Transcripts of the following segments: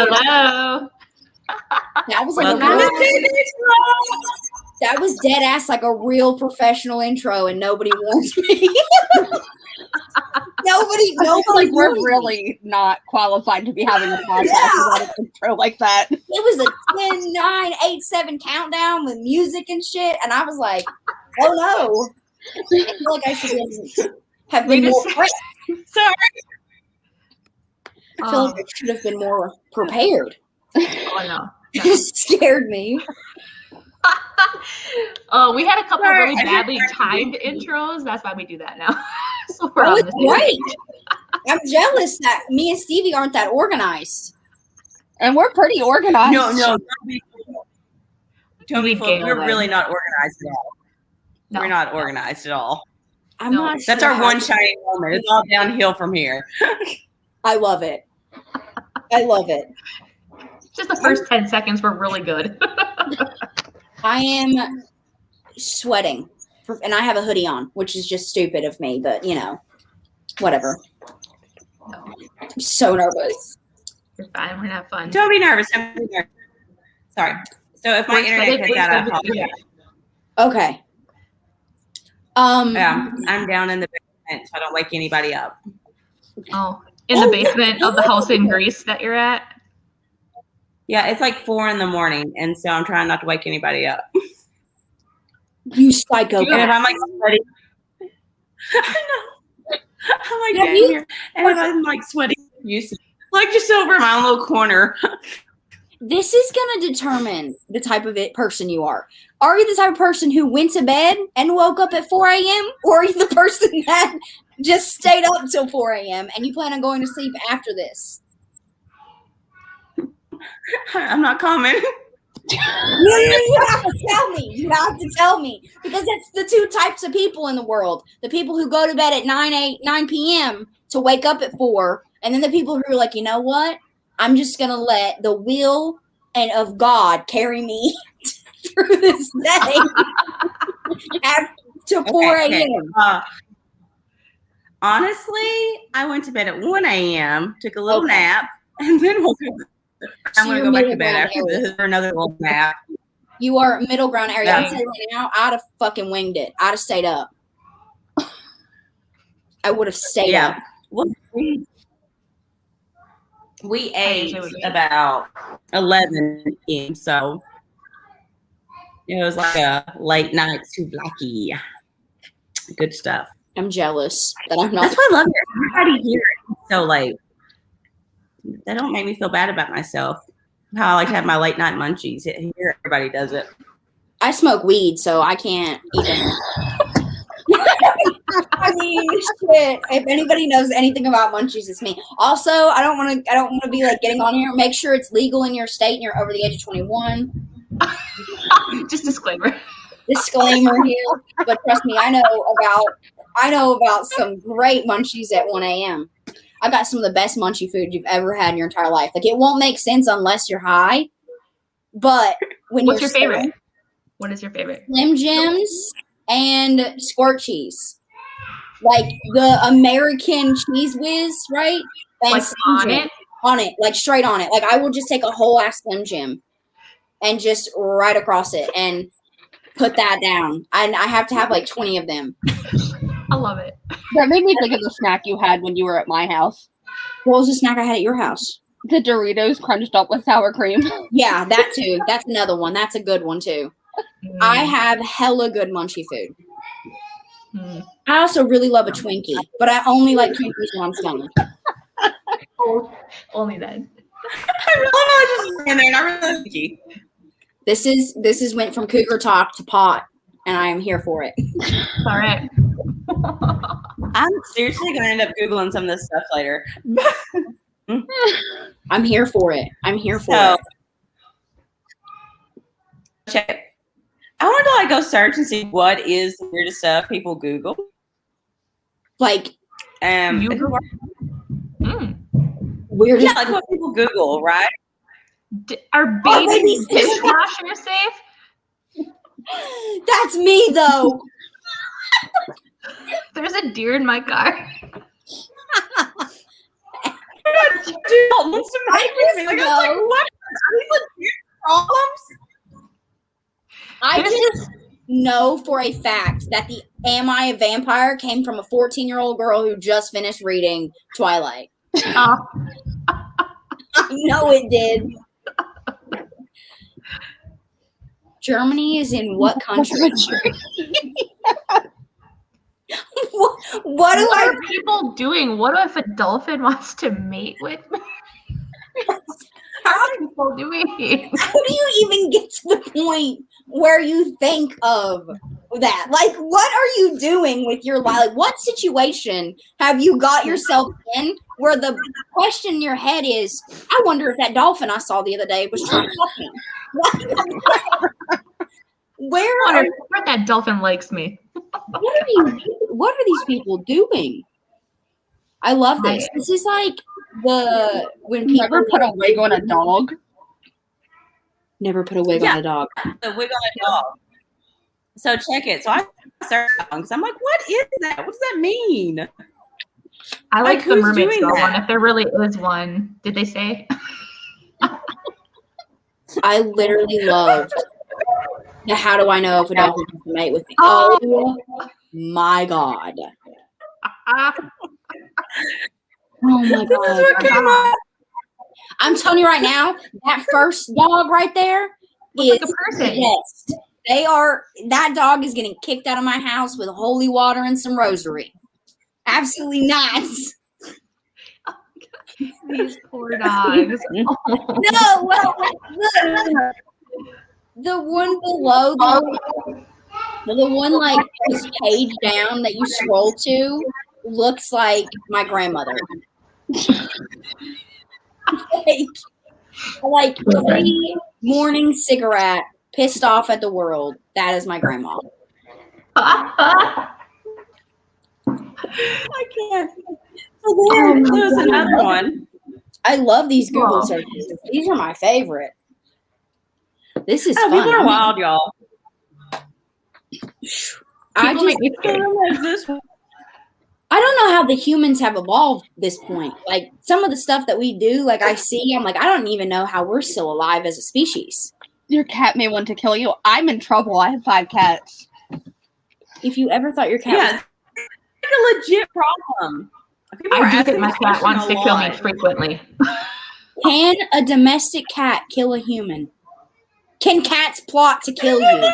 Hello. That was like that was dead ass like a real professional intro, and nobody warns me. nobody like we're really not qualified to be having a podcast without an intro like that. It was a 10, 9, 8, 7 countdown with music and shit, and I was like, oh no. I feel like I should have been more Sorry. I feel like I should have been more prepared. Oh no. It scared me. Oh, we had a couple really badly timed intros. That's why we do that now. So we're That was great. I'm jealous that me and Stevie aren't that organized. And we're pretty organized. No. Don't be fooled. We're really not organized at all. No. We're not organized at all. I'm not sure. That's our one shining moment. It's all downhill from here. I love it. I love it. Just the first 10 seconds were really good. I am sweating, and I have a hoodie on, which is just stupid of me, but, you know, whatever. I'm so nervous. You're fine. We're not fun. Don't be nervous. Sorry. So if my internet cuts out, I apologize. Okay. Yeah, I'm down in the basement, so I don't wake anybody up. Oh, in the basement of the house in Greece that you're at? Yeah, it's like 4 a.m, and so I'm trying not to wake anybody up. You psycho. And if I'm like sweaty, I know. I'm like down here, and if I'm like sweaty, like just over in my own little corner. This is going to determine the type of person you are. Are you the type of person who went to bed and woke up at 4 a.m.? Or are you the person that just stayed up till 4 a.m. and you plan on going to sleep after this? I'm not commenting. You have to tell me. You have to tell me. Because that's the two types of people in the world. The people who go to bed at 9 p.m. to wake up at 4. And then the people who are like, you know what? I'm just going to let the will and of God carry me through this day to 4 a.m. Honestly, I went to bed at 1 a.m., took a little nap, and then woke up. I'm going to go back to bed after this for another little nap. You are middle ground area. I'm saying right now, I'd have fucking winged it. I'd have stayed up. I would have stayed up. Well, we ate about 11 p.m., so it was like a late night souvlaki. Good stuff. I'm jealous that I'm not. That's why I love it. Everybody here is so late. They don't make me feel bad about myself. How I like to have my late night munchies. Here, everybody does it. I smoke weed, so I can't even. I mean, shit. If anybody knows anything about munchies, it's me. Also, I don't want to be like getting on here. Make sure it's legal in your state and you're over the age of 21. Just disclaimer. Disclaimer here. But trust me, I know about some great munchies at 1 a.m. I got some of the best munchie food you've ever had in your entire life. Like, it won't make sense unless you're high. But when What's your favorite? What is your favorite? Slim Jims and squirt cheese. Like the American Cheese Whiz, right? And like on it? On it, like straight on it. Like, I will just take a whole ass Slim Jim and just right across it and put that down. And I have to have like 20 of them. I love it. That made me think of the snack you had when you were at my house. What was the snack I had at your house? The Doritos crunched up with sour cream. Yeah, that too. That's another one. That's a good one too. I have hella good munchie food. I also really love a Twinkie, but I only like Twinkies when I'm stoned. Only then. I really just stand there and I really like you. This is went from Cougar Talk to pot, and I am here for it. All right. I'm seriously gonna end up Googling some of this stuff later. I'm here for it. I'm here for it. Check. I want to like go search and see what is the weirdest stuff people Google. Like, weird. Yeah, like what people Google, right? Are baby dishwashers safe? That's me, though. There's a deer in my car. I'm not wants to make with me. Like, I was like, what? Are these legit problems? I just know for a fact that the Am I a Vampire came from a 14-year-old girl who just finished reading Twilight. I know it did. Germany is in what country? what are people doing? What if a dolphin wants to mate with me? How are people doing? How do you even get to the point where you think of that? Like, what are you doing with your life? Like, what situation have you got yourself in where the question in your head is, I wonder if that dolphin I saw the other day was trying to fuck me? Where are that dolphin likes me? What are these people doing? I love this. This is like when people never put a wig on a dog. Never put a wig on a dog. The wig on a dog. So check it. So I searched because I'm like, what is that? What does that mean? I like the mermaid girl one. If there really is one, did they say? I literally loved the how do I know if a dolphin wants to mate with me? Oh my god. Oh my god. This is what came up. I'm telling you right now, that first dog right there is like a person. Yes. That dog is getting kicked out of my house with holy water and some rosary. Absolutely not. These poor dogs. No, well, the one below, the one like this page down that you scroll to looks like my grandmother. like morning cigarette, pissed off at the world. That is my grandma. I can't. So there's another one. I love these Google searches. These are my favorite. This is fun. People are wild, y'all. I don't know how the humans have evolved this point. Like some of the stuff that we do, like I see, I'm like, I don't even know how we're still alive as a species. Your cat may want to kill you. I'm in trouble. I have 5 cats. If you ever thought your cat was like a legit problem. I do think my cat wants to kill me frequently. Can a domestic cat kill a human? Can cats plot to kill you?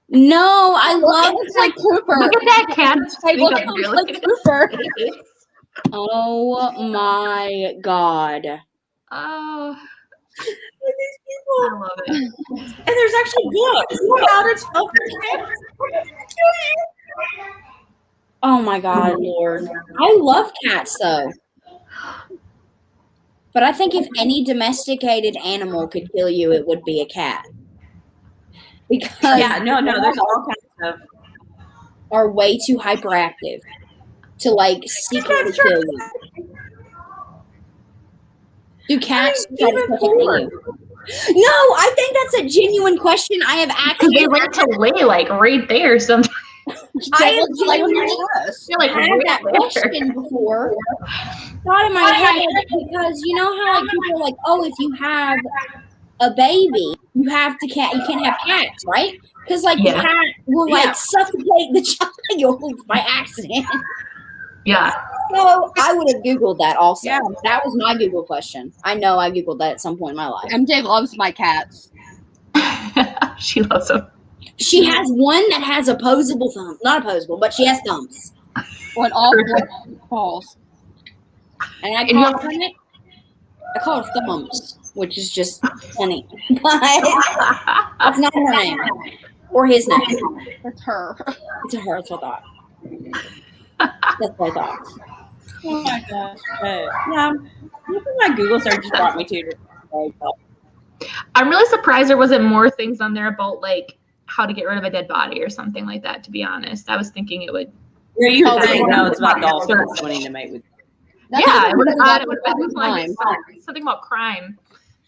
No, I love it's like Cooper. Look at that cat. Like Cooper. Oh my god. Oh. These people. I love it. And there's actually books. How to tell cats. Oh my god, Lord. I love cats though. But I think if any domesticated animal could kill you, it would be a cat. Because there's all kinds of are way too hyperactive to like secretly kill you. Do cats try to kill you? No, I think that's a genuine question. I have actually they like to lay like right there sometimes. I have had that question before. Thought in my head because you know how like people are like, oh, if you have a baby, you can't have cats, right? Because like the cat will like suffocate the child by accident. Yeah. So I would have Googled that also. Yeah. That was my Google question. I know I Googled that at some point in my life. MJ loves my cats. She loves them. She has one that has opposable thumbs. Not opposable, but she has thumbs. On all balls. And I call her Thumbs, which is just funny. But that's not her name. Or his name. It's her. It's a her, that's what I thought. That's what I thought. Oh my gosh. Yeah. Look at my Google search just brought me to. I'm really surprised there wasn't more things on there about like how to get rid of a dead body or something like that, to be honest. I was thinking it would. Yeah, you were saying no, it's about dolphins wanting to mate with you. It would have been like something about crime.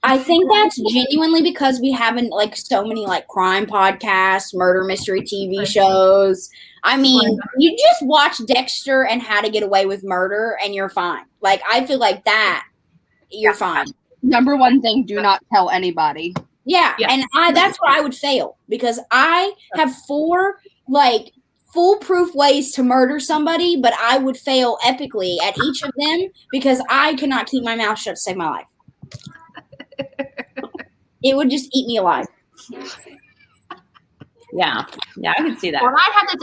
I think that's genuinely because we haven't like so many like crime podcasts, murder mystery TV shows. I mean, you just watch Dexter and How to Get Away with Murder and you're fine. Like, I feel like that you're fine. Number one thing, do not tell anybody. Yeah. And that's where I would fail because I have 4 like foolproof ways to murder somebody, but I would fail epically at each of them because I could not keep my mouth shut to save my life. It would just eat me alive. Yeah, I can see that. Well,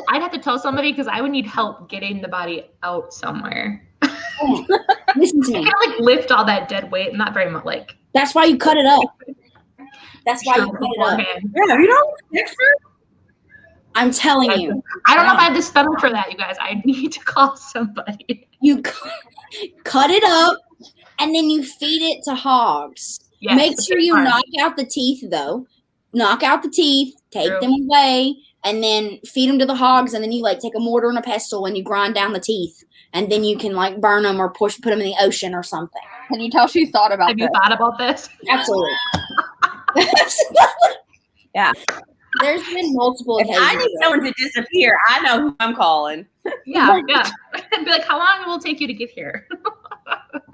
I'd have to tell somebody because I would need help getting the body out somewhere. Listen to me. I can't like lift all that dead weight. Not very much. Like that's why you cut it up. That's why you cut it up. Yeah, you know, Dexter. I'm telling you. I don't know if I have the stomach for that, you guys. I need to call somebody. You cut it up and then you feed it to hogs. Yes, make sure you knock out the teeth, though. Knock out the teeth, take them away, and then feed them to the hogs. And then you like take a mortar and a pestle and you grind down the teeth, and then you can like burn them or put them in the ocean or something. Can you tell she thought about? Have you thought about this? Absolutely. Yeah. There's been multiple occasions. If I need someone to disappear, I know who I'm calling. Yeah. I'd be like, how long will it take you to get here?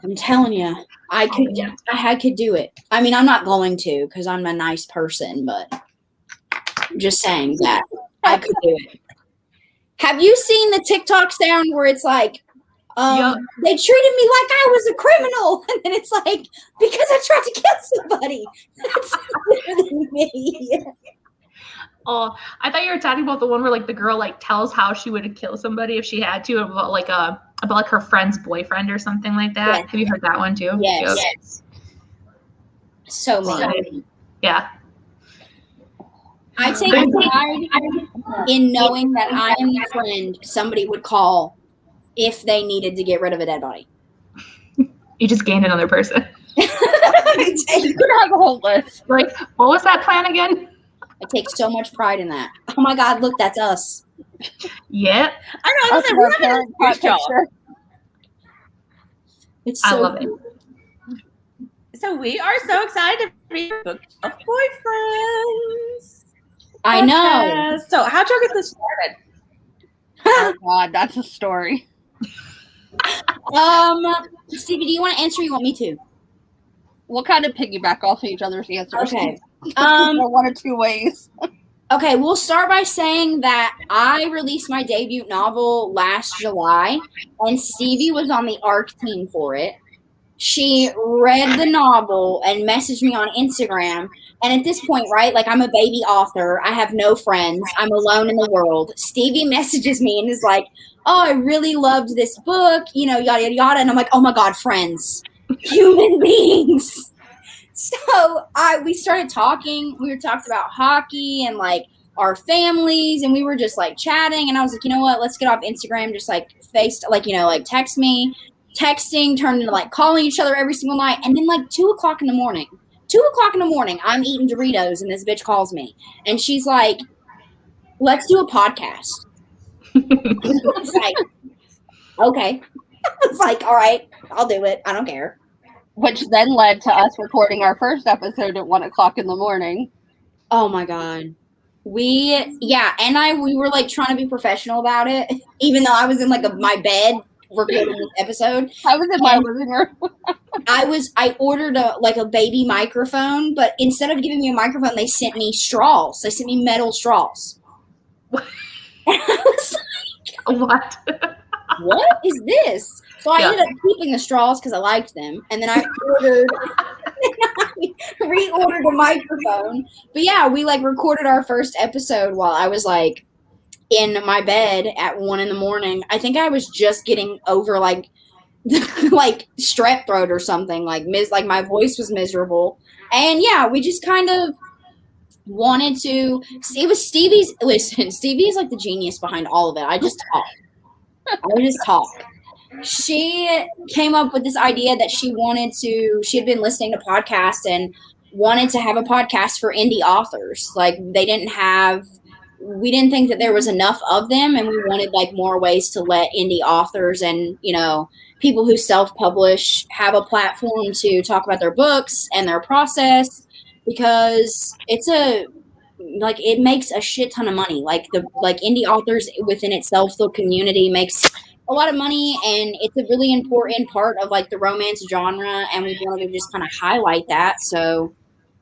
I'm telling you, I could do it. I mean, I'm not going to because I'm a nice person, but I'm just saying that I could do it. Have you seen the TikTok sound where it's like, they treated me like I was a criminal, and then it's like because I tried to kill somebody. That's literally me. Oh, I thought you were talking about the one where like the girl like tells how she would kill somebody if she had to about like her friend's boyfriend or something like that. Yes. Have you heard that one too? Yes. So mean. Yeah. I take pride in knowing that I am the friend somebody would call if they needed to get rid of a dead body. You just gained another person. You could have a whole list. Like, what was that plan again? I take so much pride in that. Oh my God, look, that's us. Yeah. I know. We're having a picture. It's so I love it. So we are so excited to be booked of boyfriends. I know. So how'd y'all get this started? Oh God, that's a story. Stevie, do you want to answer or you want me to? We'll kind of piggyback off each other's answers. Okay. One or two ways. Okay, we'll start by saying that I released my debut novel last July, and Stevie was on the ARC team for it. She read the novel and messaged me on Instagram. And at this point, right, like I'm a baby author. I have no friends. I'm alone in the world. Stevie messages me and is like, oh, I really loved this book, you know, yada, yada, yada. And I'm like, oh my God, friends, human beings. So we started talking. We were talking about hockey and like our families, and we were just like chatting. And I was like, you know what? Let's get off Instagram. Just like text me. Texting turned into like calling each other every single night. And then like 2 o'clock in the morning, I'm eating Doritos and this bitch calls me and she's like, let's do a podcast. I was like, okay. I was like, all right, I'll do it. I don't care. Which then led to us recording our first episode at 1 o'clock in the morning. Oh my God. We were like trying to be professional about it, even though I was in like my bed recording this episode. I was in my living room. I ordered a baby microphone, but instead of giving me a microphone, they sent me straws. They sent me metal straws. And I was like, what is this? So I ended up keeping the straws because I liked them. And then I reordered a microphone. But yeah, we like recorded our first episode while I was like in my bed at 1 in the morning. I think I was just getting over like strep throat or something. Like my voice was miserable. And yeah, we just kind of wanted to. It was Stevie's. Listen, Stevie is like the genius behind all of it. I just talk. She came up with this idea that she had been listening to podcasts and wanted to have a podcast for indie authors. Like we didn't think that there was enough of them, and we wanted like more ways to let indie authors and, you know, people who self-publish have a platform to talk about their books and their process, because it makes a shit ton of money. Like indie authors within itself, the community makes a lot of money, and it's a really important part of like the romance genre, and we wanted to just kind of highlight that. So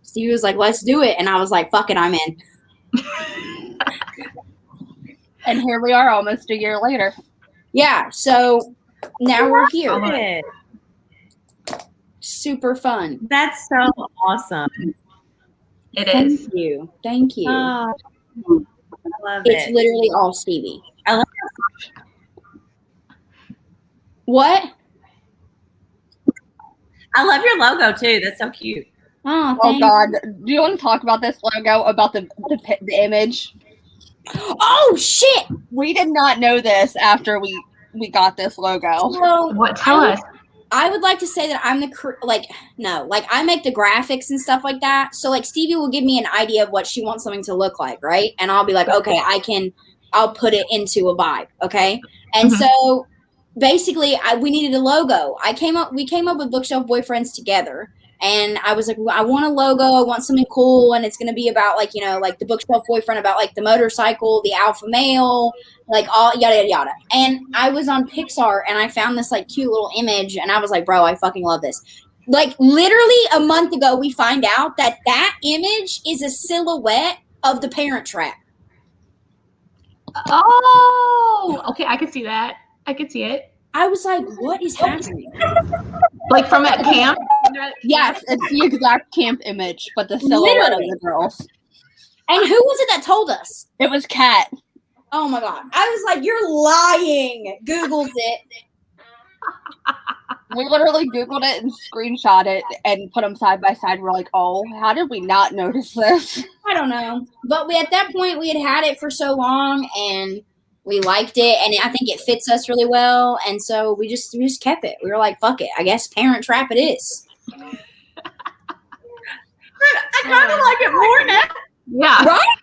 Steve was like, let's do it, and I was like, fuck it, I'm in. And here we are almost a year later. Yeah, so now we're here. It. Super fun. That's so awesome. It is. Thank you. Oh, I love It's it. literally all Stevie. I love What? I love your logo too. That's so cute. Oh, Oh God! Do you want to talk about this logo? About the image? Oh shit! We did not know this after we got this logo. So What? Tell us. I would like to say that I'm I make the graphics and stuff like that. So like Stevie will give me an idea of what she wants something to look like, right? And I'll be like, okay, I'll put it into a vibe, okay? And so basically we needed a logo. We came up with Bookshelf Boyfriends together. And I was like, I want a logo. I want something cool. And it's going to be about like, like the Bookshelf Boyfriend, about like the motorcycle, the alpha male, like all yada, yada, yada. And I was on Pixar and I found this like cute little image. And I was like, bro, I fucking love this. Like literally a month ago, we find out that image is a silhouette of the Parent Trap. Oh, okay. I could see that. I could see it. I was like, what is happening? Like from at camp? Yes, it's the exact camp image, but the silhouette of the girls. And who was it that told us? It was Kat. Oh my God. I was like, you're lying. Googled it. We literally Googled it and screenshot it and put them side by side. We're like, oh, how did we not notice this? I don't know. But at that point, we had it for so long and we liked it. And I think it fits us really well. And so we just kept it. We were like, fuck it. I guess Parent Trap it is. I kind of like it more now. Yeah. Right?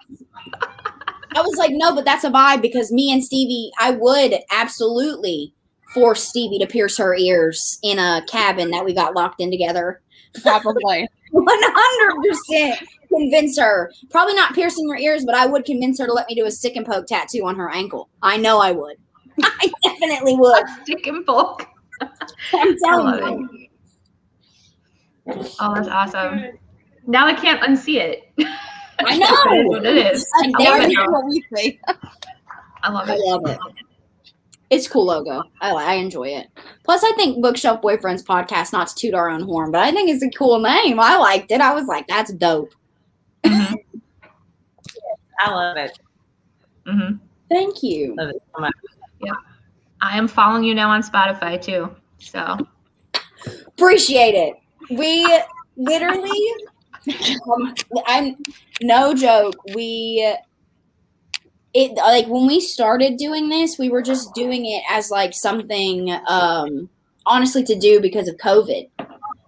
I was like, no, but that's a vibe, because me and Stevie, I would absolutely force Stevie to pierce her ears in a cabin that we got locked in together. Probably. 100% convince her. Probably not piercing her ears, but I would convince her to let me do a stick and poke tattoo on her ankle. I know I would. I definitely would. Stick and poke. I'm telling you. Oh, that's awesome. Now I can't unsee it. I know. It is what it is. And I love it there- now. What we see. I love I it. love it. It's a cool logo. I enjoy it. Plus, I think Bookshelf Boyfriends podcast, not to toot our own horn, but I think it's a cool name. I liked it. I was like, that's dope. Mm-hmm. I love it. Mm-hmm. Thank you. Love it so much. I am following you now on Spotify too. So appreciate it. We literally, I'm no joke. Like when we started doing this, we were just doing it as like something, honestly, to do because of COVID.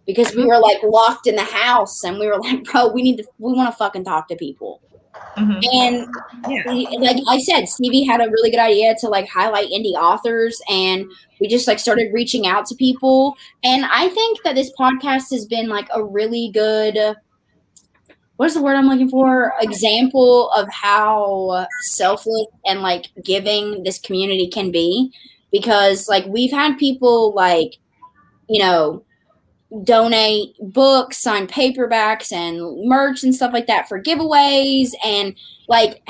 Because we were like locked in the house, and we were like, bro, we want to fucking talk to people. mm-hmm. And like I said, Stevie had a really good idea to like highlight indie authors, and we just like started reaching out to people. And I think that this podcast has been like a really good, what's the word I'm looking for? Example of how selfless and like giving this community can be. Because like we've had people like, donate books, sign paperbacks and merch and stuff like that for giveaways, and like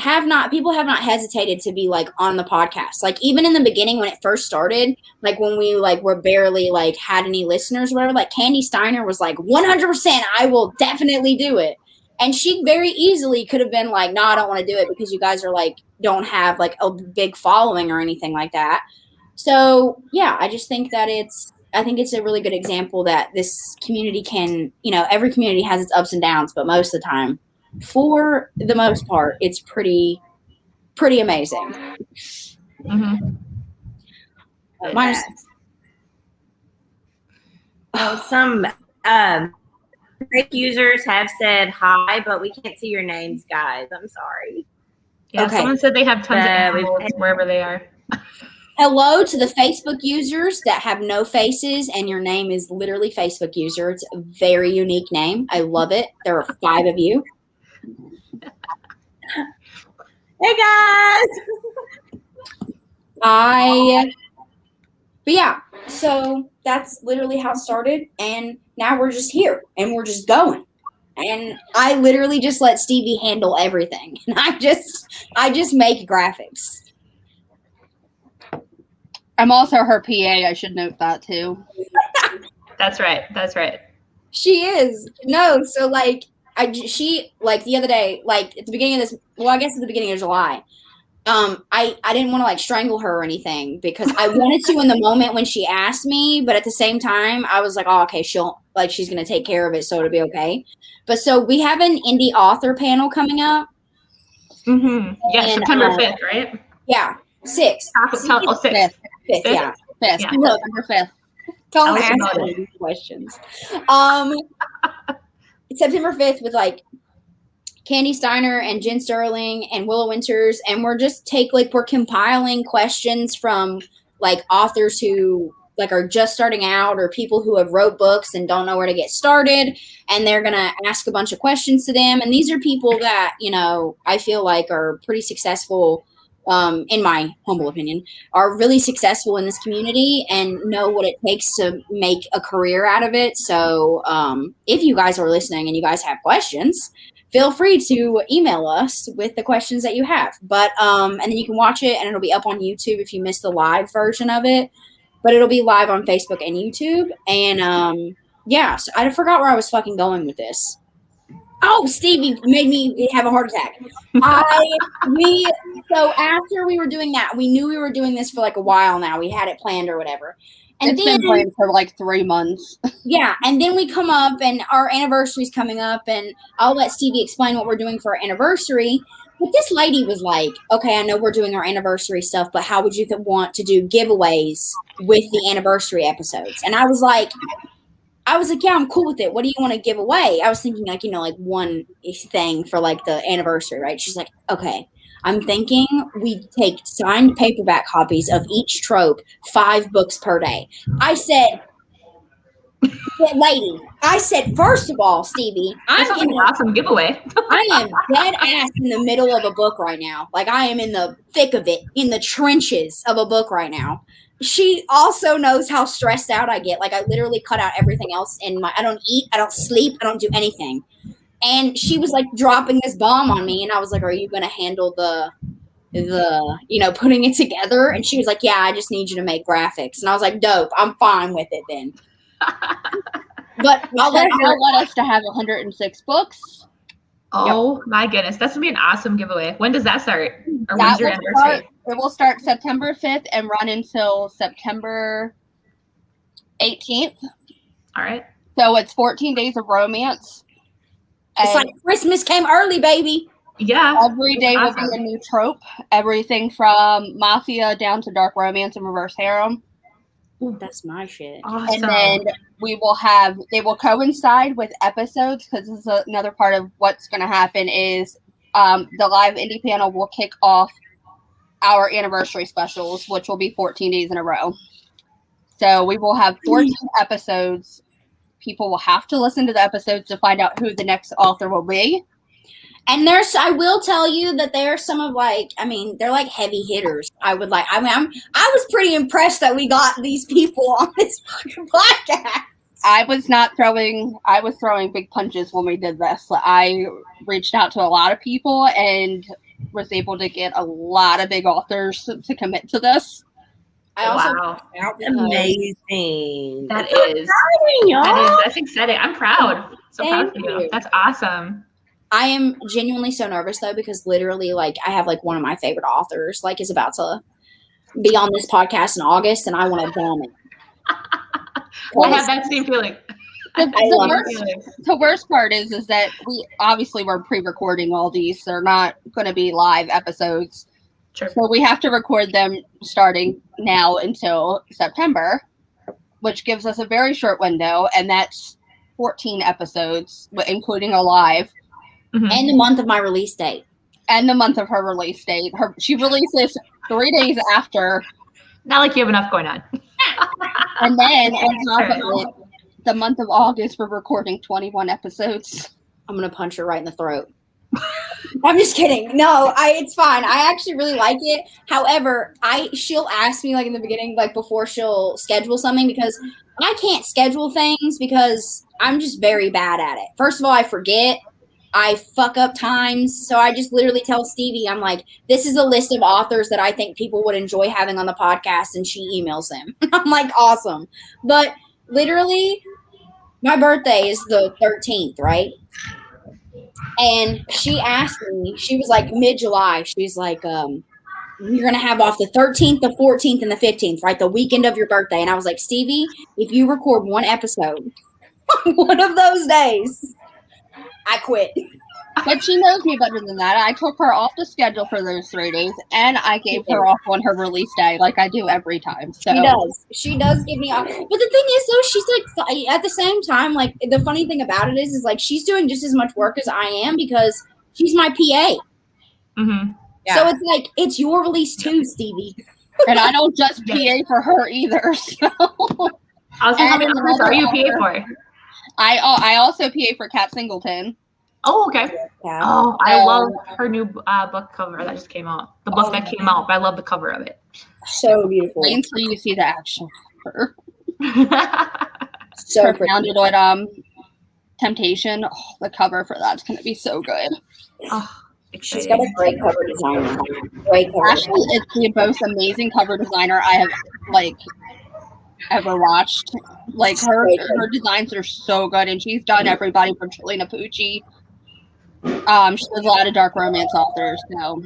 people have not hesitated to be like on the podcast. Like even in the beginning when it first started, like when we like were barely like had any listeners or whatever, like Candy Steiner was like 100% I will definitely do it. And she very easily could have been like, no, I don't want to do it because you guys are like don't have like a big following or anything like that. So yeah, I just think that I think it's a really good example that this community can, every community has its ups and downs, but most of the time, for the most part, it's pretty amazing. Mm-hmm. Minus, Some fake users have said hi, but we can't see your names, guys. I'm sorry. Yeah, Okay. someone said they have tons of we've animals wherever they are. Hello to the Facebook users that have no faces and your name is literally Facebook user. It's a very unique name. I love it. There are 5 of you. Hey guys. But yeah, so that's literally how it started. And now we're just here and we're just going. And I literally just let Stevie handle everything. And I just make graphics. I'm also her PA. I should note that too. That's right. That's right. She is. No, so like she like the other day, like at the beginning of this, well, I guess at the beginning of July, I didn't want to like strangle her or anything because I wanted to in the moment when she asked me, but at the same time, I was like, oh, okay, she's gonna take care of it, so it'll be okay. But so we have an indie author panel coming up. Mm-hmm. Yeah, and, September 5th, right? Yeah, 6th. 6th. 5th, yeah. 5th. Yeah. November 5th. Don't Tell us ask about me these questions. It's September 5th with like Candy Steiner and Jen Sterling and Willow Winters, and we're compiling questions from like authors who like are just starting out or people who have wrote books and don't know where to get started, and they're gonna ask a bunch of questions to them. And these are people that, you know, I feel like are pretty successful, in my humble opinion, are really successful in this community and know what it takes to make a career out of it. So if you guys are listening and you guys have questions, feel free to email us with the questions that you have. But and then you can watch it and it'll be up on YouTube if you missed the live version of it. But it'll be live on Facebook and YouTube. And yeah, so I forgot where I was fucking going with this. Oh, Stevie made me have a heart attack. So after we were doing that, we knew we were doing this for like a while now. We had it planned or whatever. And It's then been planned for like 3 months. yeah, and then we come up and our anniversary's coming up, and I'll let Stevie explain what we're doing for our anniversary. But this lady was like, okay, I know we're doing our anniversary stuff, but how would you want to do giveaways with the anniversary episodes? And I was like, yeah, I'm cool with it. What do you want to give away? I was thinking like, you know, like one thing for like the anniversary, right? She's like, okay, I'm thinking we take signed paperback copies of each trope, 5 books per day. I said, lady, first of all, Stevie, That's an awesome giveaway. I am dead ass in the middle of a book right now. Like I am in the thick of it, in the trenches of a book right now. She also knows how stressed out I get. Like I literally cut out everything else I don't eat, I don't sleep, I don't do anything. And she was like dropping this bomb on me, and I was like, are you going to handle the you know, putting it together? And she was like, yeah, I just need you to make graphics. And I was like, dope, I'm fine with it then. But I'll let us to have 106 books. Oh my goodness, that's gonna be an awesome giveaway. When does that start? Or when's your anniversary? It will start September 5th and run until September 18th. All right. So it's 14 days of romance. It's like Christmas came early, baby. Yeah. Every day will be a new trope. Everything from mafia down to dark romance and reverse harem. Ooh, that's my shit. Awesome. And then they will coincide with episodes, because this is another part of what's going to happen is the live indie panel will kick off our anniversary specials, which will be 14 days in a row. So we will have 14 episodes. People will have to listen to the episodes to find out who the next author will be. And I will tell you that there's some of they're like heavy hitters. I was pretty impressed that we got these people on this podcast. I was throwing big punches when we did this. I reached out to a lot of people and was able to get a lot of big authors to commit to this. Wow. Amazing. That is. Exciting, y'all. That's exciting. I'm proud. So proud of you. That's awesome. I am genuinely so nervous though, because literally I have one of my favorite authors is about to be on this podcast in August, and I want to bomb it. I have that same feeling. The worst part is that we're pre-recording all these. They're not going to be live episodes. Sure. So we have to record them starting now until September, which gives us a very short window, and that's 14 episodes, including a live. Mm-hmm. And the month of my release date. And the month of her release date. She releases 3 days after Not like you have enough going on. And then on top of it, the month of August, we're recording 21 episodes. I'm gonna punch her right in the throat. I'm just kidding. No, it's fine. I actually really like it. However, she'll ask me like in the beginning, like before she'll schedule something, because I can't schedule things because I'm just very bad at it. First of all, I forget. I fuck up times. So I just literally tell Stevie, I'm like, this is a list of authors that I think people would enjoy having on the podcast, and she emails them. I'm like, awesome. But literally, my birthday is the 13th, right? And she asked me, she was like mid-July, she's like, you're going to have off the 13th, the 14th, and the 15th, right? The weekend of your birthday. And I was like, Stevie, if you record one episode on one of those days, I quit. But she knows me better than that. I took her off the schedule for those 3 days, and I gave her off on her release day, like I do every time. So She does give me off. But the thing is, though, she's like, at the same time, like, the funny thing about it is like, she's doing just as much work as I am because she's my PA. Mm-hmm. Yeah. So it's like, it's your release too, Stevie. And I don't just PA for her either. So I was like, how many authors are you PA for? I also PA for Kat Singleton. Oh, okay. Yeah. Oh, I love her new book cover that just came out. The book that came out, but I love the cover of it. So beautiful. Wait until you see the action of her. So Her pretty. founded on Temptation. Oh, the cover for that's going to be so good. Oh, She's got a great cover designer. Great cover. Actually, it's the most amazing cover designer I have ever watched. Like her designs are so good, and she's done everybody from Chelina Pucci. She does a lot of dark romance authors. So,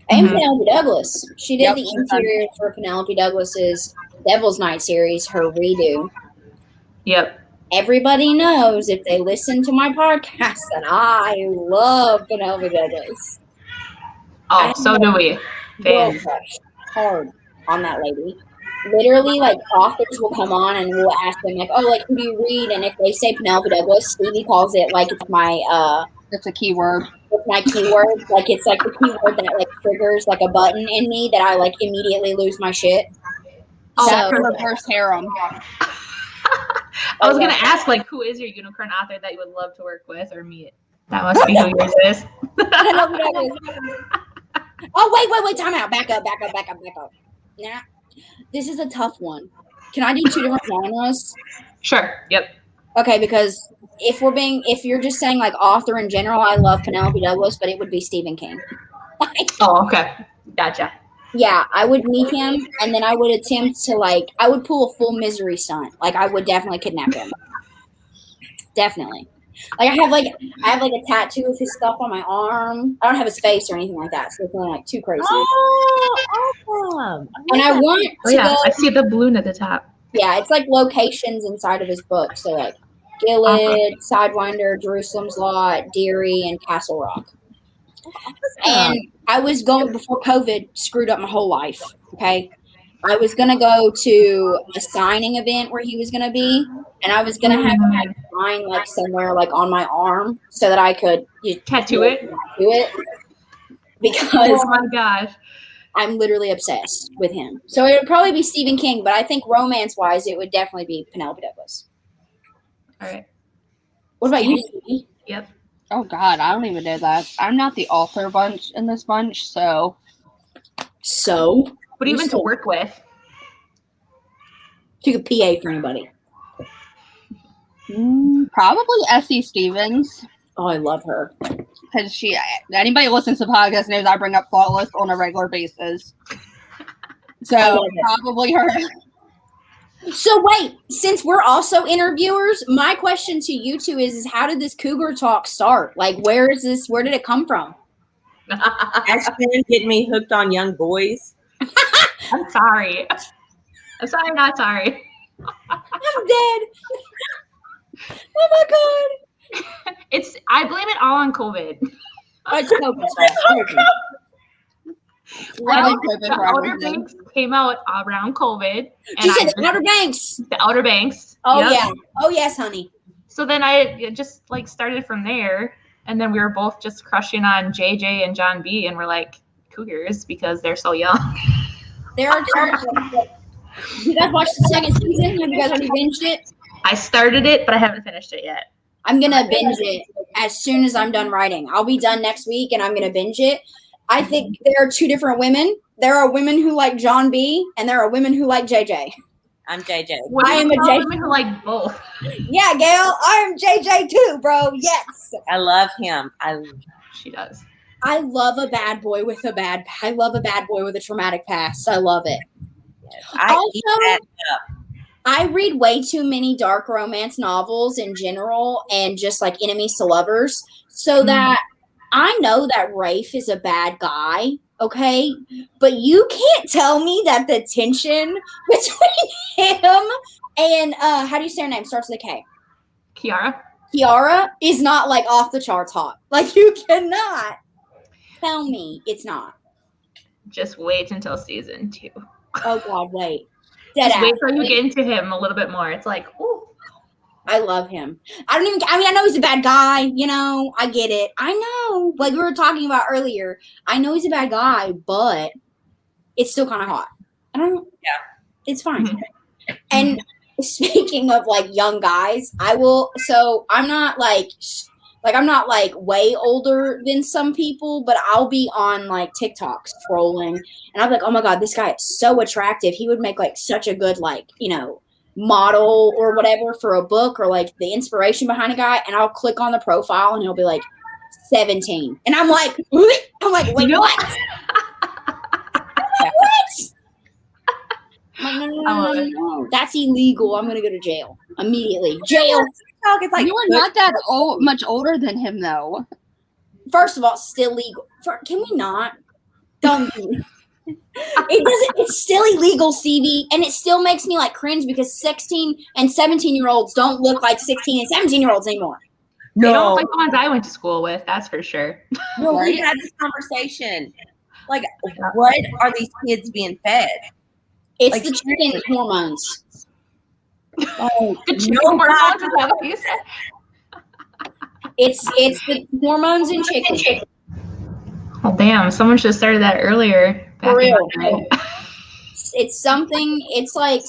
And Penelope Douglas. She did Yep, the she's interior for Penelope Douglas's Devil's Night series, her redo. Yep. Everybody knows, if they listen to my podcast, that I love Penelope Douglas. Oh, so do we. Girl Fans. crush hard on that lady. Literally, like, authors will come on and we'll ask them, like, oh, like, who do you read? And if they say Penelope Douglas, Stevie calls it like it's my it's a keyword. It's my keyword. Like, it's like the keyword that like triggers like a button in me that I like immediately lose my shit. Oh, That's So- her reverse harem. I was gonna ask, like, who is your unicorn author that you would love to work with or meet? That must be who yours is. Penelope Douglas. Oh, wait, time out. Back up. Nah. This is a tough one. Can I do two different genres? Sure. Yep. Okay, because if you're just saying like author in general, I love Penelope Douglas, but it would be Stephen King. Oh, okay. Gotcha. Yeah, I would meet him, and then I would attempt to I would pull a full Misery stunt. Like, I would definitely kidnap him. Definitely. Like, I have a tattoo of his stuff on my arm. I don't have his face or anything like that, so it's not like too crazy. Oh, awesome. And I want Oh, to yeah. go. I see the balloon at the top. Yeah, it's like locations inside of his book. So like Gilead, Sidewinder, Jerusalem's Lot, Deary, and Castle Rock. And I was going before COVID screwed up my whole life. Okay. I was gonna go to a signing event where he was gonna be, and I was gonna have him sign like somewhere like on my arm so that I could Tattoo it? do it. Because Oh my gosh. I'm literally obsessed with him. So it would probably be Stephen King, but I think romance-wise, it would definitely be Penelope Douglas. All right. What about you, Stevie? Yep. Oh God, I don't even know that. I'm not the author bunch in this bunch, so So, What do you want to work with? you could PA for anybody. probably Essie Stevens. Oh, I love her. Because anybody who listens to podcasts knows I bring up Flawless on a regular basis. I So love it. probably her. So wait, since we're also interviewers, my question to you two is how did this Cougar Talk start? Like, where did it come from? Ashton get me hooked on young boys. I'm sorry. I'm sorry, not sorry. I'm dead. Oh my god. I blame it all on COVID. It's COVID. I Well, blame COVID the for Outer everything. Banks came out around COVID. She said the Outer Banks. The Outer Banks. Oh Yep. yeah. Oh yes, honey. So then I just started from there, and then we were both just crushing on JJ and John B, and we're like cougars because they're so young. There are two. You guys watched the second season? Have you guys already binged it? I started it, but I haven't finished it yet. I'm gonna binge it as soon as I'm done writing. I'll be done next week, and I'm gonna binge it. I think there are two different women. There are women who like John B, and there are women who like JJ. I'm JJ. I am a JJ. Women who like both. Yeah, Gail, I am JJ too, bro. Yes. I love him. She does. I love a bad boy with a traumatic past. I love it. I eat that up. I read way too many dark romance novels in general and just like enemies to lovers so that I know that Rafe is a bad guy, okay? But you can't tell me that the tension between him and how do you say her name? Starts with a K. Kiara is not like off the charts hot. Like you cannot tell me it's not. Just wait until season 2. Oh God, wait. Just wait till you get into him a little bit more. It's like, ooh. I love him. I know he's a bad guy, you know, I get it. I know, like we were talking about earlier, I know he's a bad guy, but it's still kind of hot. I don't know. Yeah. It's fine. Mm-hmm. And speaking of like young guys, I'm not like way older than some people, but I'll be on like TikTok scrolling and I'm like, oh my God, this guy is so attractive. He would make like such a good, like, you know, model or whatever for a book or like the inspiration behind a guy. And I'll click on the profile and he'll be like 17. And I'm like, wait, what? I'm like, what? No. That's illegal. I'm going to go to jail immediately. Jail. It's like, you are not that much older than him, though. First of all, still legal. Can we not? Don't do it. It's still illegal, Stevie, and it still makes me like cringe because 16 and 17-year-olds don't look like 16 and 17-year-olds anymore. No. They don't look like the ones I went to school with, that's for sure. No, we had this conversation. Like, what are these kids being fed? It's like, the chicken hormones. Oh, the chicken hormones, is that what you said? It's the hormones in chicken. Oh damn! Someone should have started that earlier. For real. It's like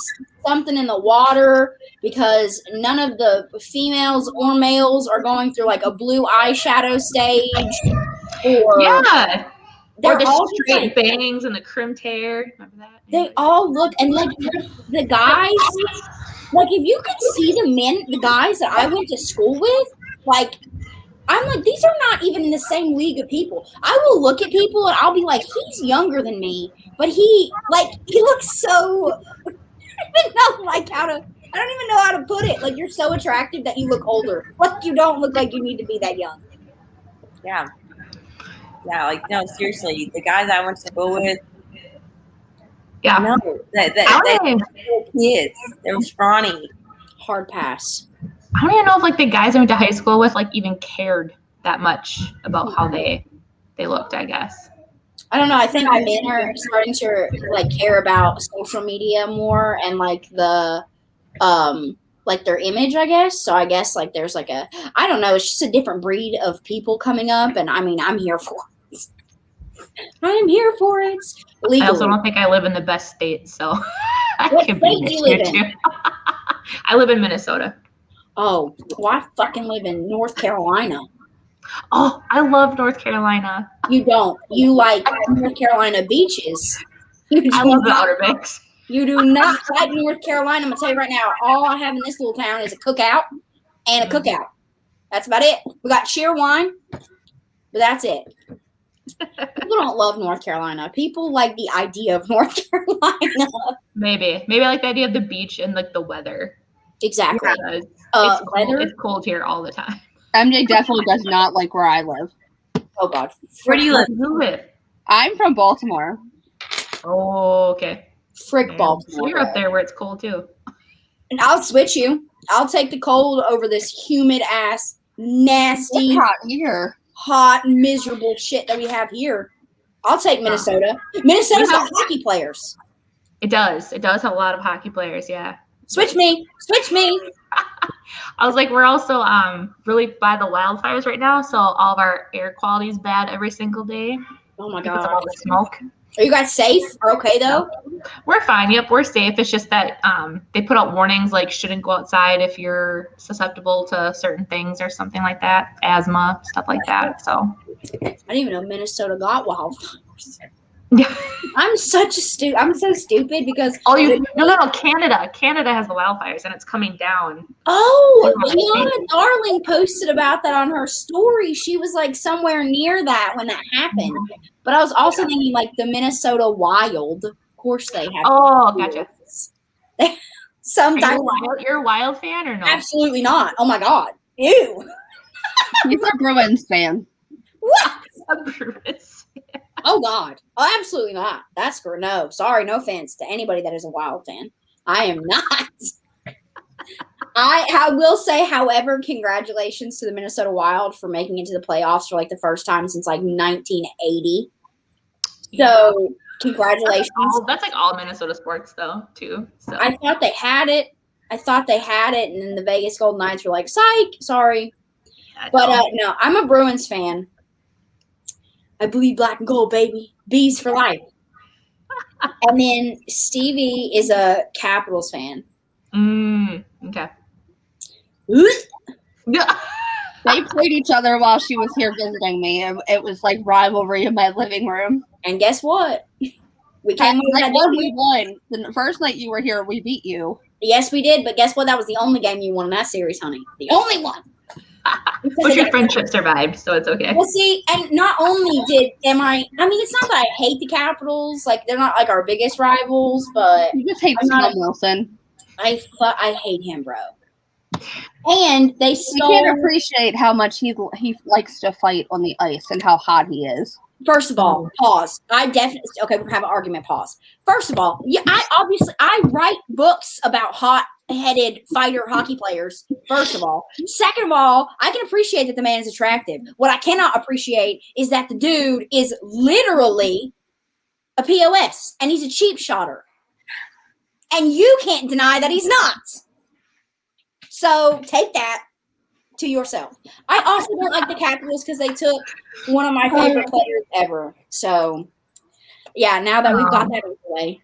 something in the water because none of the females or males are going through like a blue eyeshadow stage. Or the straight bangs and the crimped hair. Remember that? They all look, and like the guys, like if you could see the guys that I went to school with, like I'm like, these are not even in the same league of people. I will look at people and I'll be like, he's younger than me, but he looks so. I don't even know how to put it. Like you're so attractive that you look older. Like you don't look like you need to be that young. Yeah. Yeah, like no, seriously, the guys I went to school with. Yeah. No, they were kids. They were scrawny. Hard pass. I don't even know if like the guys I went to high school with like even cared that much about how they looked, I guess. I don't know. I think men are starting to like care about social media more and like the like their image, I guess. So I guess like there's like I don't know, it's just a different breed of people coming up and I mean I'm here for it. I am here for it. Legally. I also don't think I live in the best state, so what state do you live in? I live in Minnesota. Oh, well, I fucking live in North Carolina. Oh, I love North Carolina. You don't. You like North Carolina beaches. I love the Outer Banks. You do not like North Carolina. I'm going to tell you right now, all I have in this little town is a cookout and a cookout. That's about it. We got cheer wine, but that's it. People don't love North Carolina. People like the idea of North Carolina. Maybe I like the idea of the beach and like the weather. Exactly. It's cold here all the time. MJ definitely does not like where I live. Oh God. Where do you live? I'm from Baltimore. Oh, okay. Frick Baltimore. So you're up there where it's cold too. And I'll switch you. I'll take the cold over this humid ass, nasty, hot, miserable shit that we have here. I'll take Minnesota. Minnesota's got hockey players. It does. It does have a lot of hockey players, yeah. Switch me. I was like, we're also really by the wildfires right now, so all of our air quality is bad every single day. Oh my because God. of all the smoke. Are you guys safe? Are okay though? We're fine. Yep, we're safe. It's just that they put out warnings like shouldn't go outside if you're susceptible to certain things or something like that, asthma, stuff like that. So I didn't even know Minnesota got wildfires. yeah. I'm so stupid because No. Canada has the wildfires and it's coming down. Liana Darling posted about that on her story. She was like somewhere near that when that happened. But I was also thinking like the Minnesota Wild. Of course they have. Oh, gotcha. Sometimes you're a Wild fan or no? Absolutely not. Oh my god. Ew. He's a Bruins fan. What? A Bruins fan. Oh god. Oh, absolutely not. That's no. Sorry, no offense to anybody that is a Wild fan. I am not. I will say, however, congratulations to the Minnesota Wild for making it to the playoffs for like the first time since like 1980. So congratulations. That's like all Minnesota sports though, too. So I thought they had it. And then the Vegas Golden Knights were like, psych, sorry. Yeah, but no, I'm a Bruins fan. I bleed black and gold, baby. Bees for life. And then Stevie is a Capitals fan. Okay. They played each other while she was here visiting me. It was like rivalry in my living room. And guess what? We came we won. The first night you were here, we beat you. Yes, we did. But guess what? That was the only game you won in that series, honey. The only one. But your friendship survived, so it's okay. Well, see, and not only I mean, it's not that I hate the Capitals. Like, they're not like our biggest rivals, but you just hate Tom Wilson. I hate him, bro. And they can't appreciate how much he likes to fight on the ice and how hot he is. First of all, pause. We're gonna have an argument. Pause. First of all, I write books about hot-headed fighter hockey players. First of all, second of all, I can appreciate that the man is attractive. What I cannot appreciate is that the dude is literally a POS and he's a cheap shotter, and you can't deny that he's not. So take that to yourself. I also don't like the Capitals because they took one of my favorite players ever. So, yeah, now that we've got that out of the way.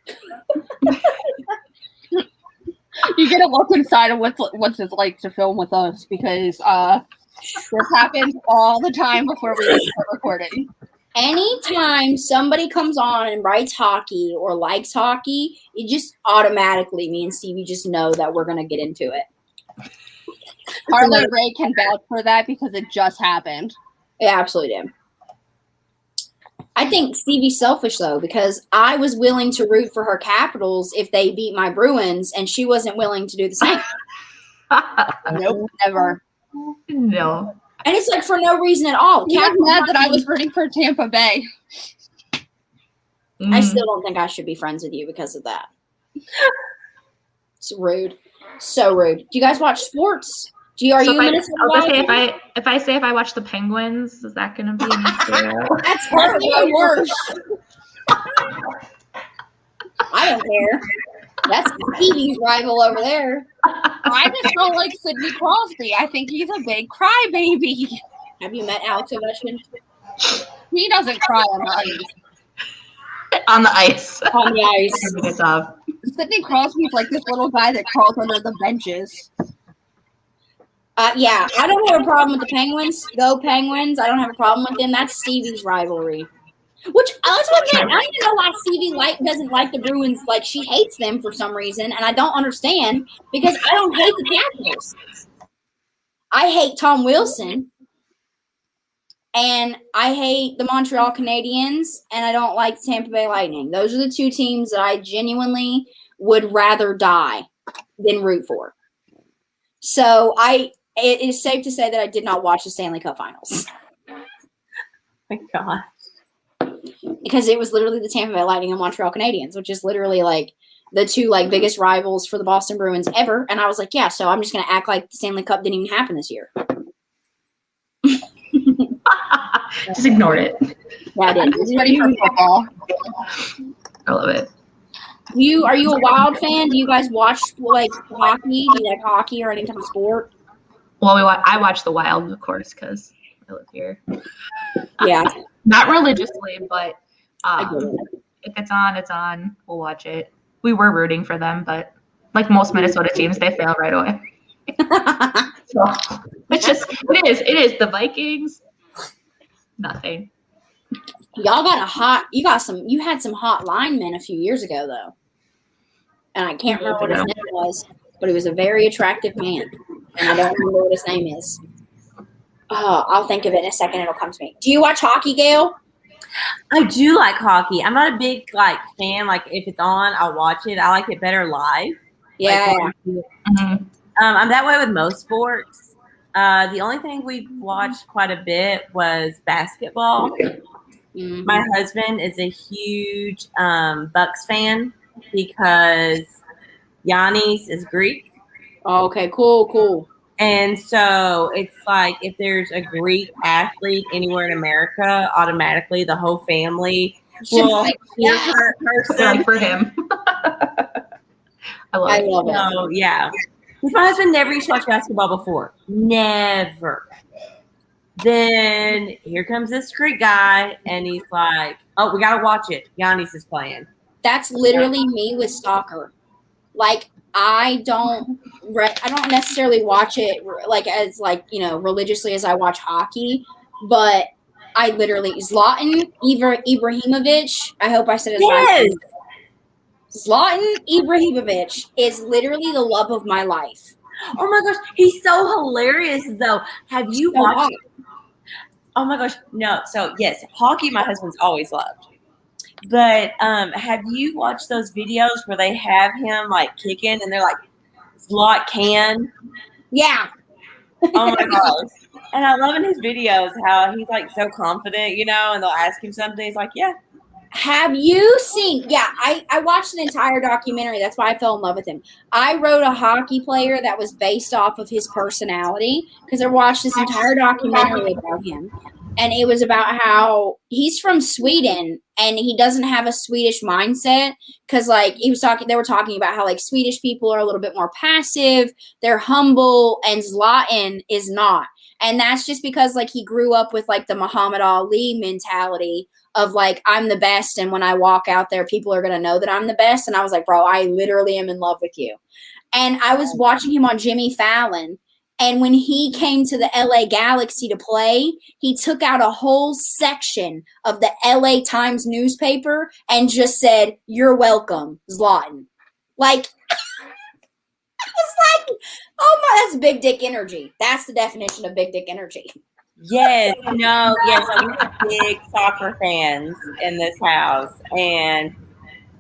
You get a look inside of what's it like to film with us because this happens all the time before we start recording. Anytime somebody comes on and writes hockey or likes hockey, it just automatically, me and Stevie just know that we're going to get into it. Harlan Ray can vouch for that because it just happened. It absolutely did. I think Stevie's selfish, though, because I was willing to root for her Capitals if they beat my Bruins, and she wasn't willing to do the same. Nope, never. No. And it's like for no reason at all. You were mad that I was rooting for Tampa Bay. I still don't think I should be friends with you because of that. It's rude. So rude. Do you guys watch sports? If I watch the Penguins, is that going to be an issue? That's hardly worse. I don't care. That's Stevie's rival over there. I just don't like Sidney Crosby. I think he's a big crybaby. Have you met Alex Ovechkin? He doesn't cry on the ice. On the ice. On the ice. Sidney Crosby's like this little guy that crawls under the benches. Yeah, I don't have a problem with the Penguins. Go Penguins. I don't have a problem with them. That's Stevie's rivalry. Which, I don't even know why Stevie doesn't like the Bruins. Like, she hates them for some reason, and I don't understand because I don't hate the Capitals. I hate Tom Wilson, and I hate the Montreal Canadiens, and I don't like the Tampa Bay Lightning. Those are the two teams that I genuinely would rather die than root for. So, it is safe to say that I did not watch the Stanley Cup Finals. My God. Because it was literally the Tampa Bay Lightning and Montreal Canadiens, which is literally like the two like biggest rivals for the Boston Bruins ever. And I was like, yeah, so I'm just going to act like the Stanley Cup didn't even happen this year. Just ignored it. Yeah, I did. It's ready for football. I love it. Are you a Wild fan? Do you guys watch like hockey? Do you like hockey or any type of sport? Well, I watch the Wild, of course, because I live here. Yeah. Not religiously, but if it's on, it's on. We'll watch it. We were rooting for them, but like most Minnesota teams, they fail right away. So it's just it is the Vikings. Nothing. You had some hot linemen a few years ago though. And I can't remember what his name was, but he was a very attractive man. And I don't remember what his name is. Oh, I'll think of it in a second. It'll come to me. Do you watch hockey, Gail? I do like hockey. I'm not a big fan. Like if it's on, I'll watch it. I like it better live. Yeah. I'm that way with most sports. The only thing we've watched quite a bit was basketball. Mm-hmm. My husband is a huge Bucks fan because Giannis is Greek. Oh, okay, cool. And so it's like if there's a Greek athlete anywhere in America, automatically the whole family will cheer for him. I love it. So, yeah. My husband never used to watch basketball before. Never. Then here comes this Greek guy, and he's like, "Oh, we gotta watch it. Giannis is playing." That's literally me with soccer. Like I don't necessarily watch it as religiously as I watch hockey, but I literally Zlatan Ibrahimovic. I hope I said his last name. Zlatan Ibrahimovic is literally the love of my life. Oh my gosh, he's so hilarious though. Have you watched? Oh my gosh, no. So yes, hockey my husband's always loved. But have you watched those videos where they have him kicking and they're like Zlot can? Yeah. Oh my gosh. And I love in his videos how he's so confident, and they'll ask him something. He's like, yeah. Have you seen? Yeah, I watched an entire documentary. That's why I fell in love with him. I wrote a hockey player that was based off of his personality because I watched this entire documentary about him. And it was about how he's from Sweden and he doesn't have a Swedish mindset because they were talking about how Swedish people are a little bit more passive, they're humble, and Zlatan is not. And that's just because he grew up with the Muhammad Ali mentality of I'm the best, and when I walk out there, people are gonna know that I'm the best. And I was like, bro, I literally am in love with you. And I was watching him on Jimmy Fallon, and when he came to the LA Galaxy to play, he took out a whole section of the LA Times newspaper and just said, "You're welcome, Zlatan." I was like, oh my, that's big dick energy. That's the definition of big dick energy. Yes, we have big soccer fans in this house, and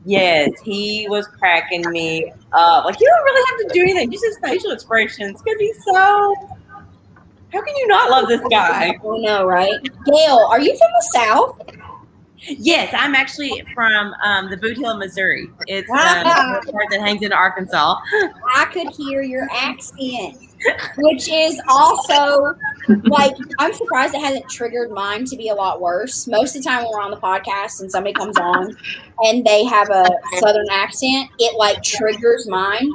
yes, he was cracking me up. You don't really have to do anything; just his facial expressions could be so. How can you not love this guy? I know, right? Gail, are you from the South? Yes, I'm actually from the Boot Hill, Missouri. It's the part that hangs into Arkansas. I could hear your accent, which is also I'm surprised it hasn't triggered mine to be a lot worse. Most of the time when we're on the podcast and somebody comes on and they have a Southern accent, it triggers mine.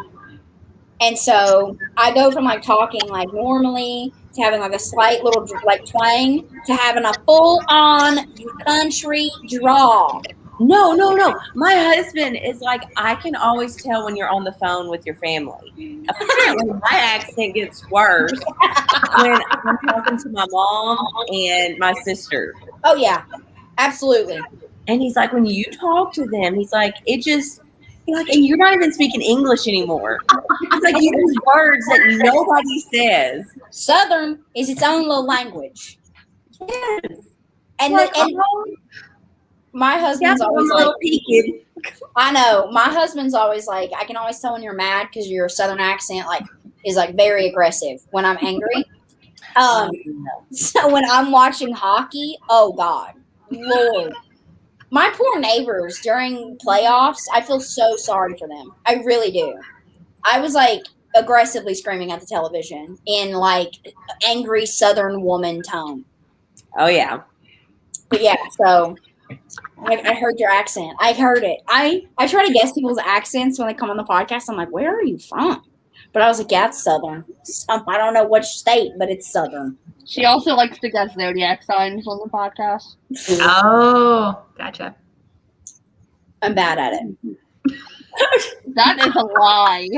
And so I go from talking normally to having a slight little twang to having a full-on country drawl. No. My husband is I can always tell when you're on the phone with your family. Apparently, my accent gets worse when I'm talking to my mom and my sister. Oh, yeah. Absolutely. And he's when you talk to them, he's it just... and you're not even speaking English anymore. It's you use words that nobody says. Southern is its own little language. Yes. And my husband's always I know. My husband's always I can always tell when you're mad because your Southern accent is very aggressive when I'm angry. So when I'm watching hockey, oh God, Lord. My poor neighbors during playoffs, I feel so sorry for them. I really do. I was aggressively screaming at the television in angry Southern woman tone. Oh yeah. But yeah, so I heard your accent. I heard it. I try to guess people's accents when they come on the podcast. I'm where are you from? But I was yeah, it's Southern. I don't know which state, but it's Southern. She also likes to guess zodiac signs on the podcast. Oh, gotcha. I'm bad at it. That is a lie.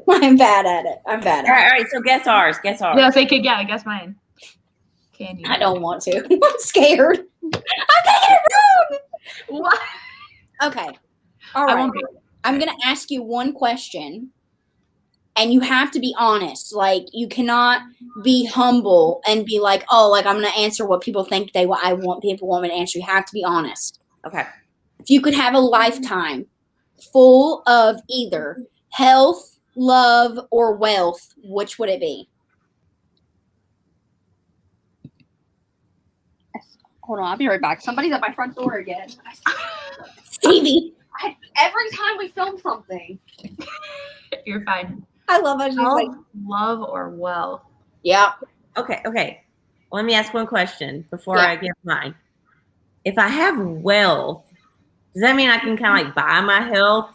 I'm bad at it. I'm bad All at right, so guess ours. Guess ours. Yeah, if they could, yeah, I guess mine. Can you? it. I don't want to. I'm scared. I'm gonna get it wrong. What? Okay. All I right. won't be. I'm gonna ask you one question, and you have to be honest. Like, you cannot be humble and be like, "Oh, like I'm gonna answer what people think I want people want me to answer." You have to be honest. Okay. If you could have a lifetime full of either health, love, or wealth, which would it be? Hold on, I'll be right back. Somebody's at my front door again. Stevie. Every time we film something. You're fine. I love how she's like, Health, love, or wealth? yeah. Okay. Let me ask one question before Yeah. I give mine. If I have wealth, does that mean I can kind of like buy my health?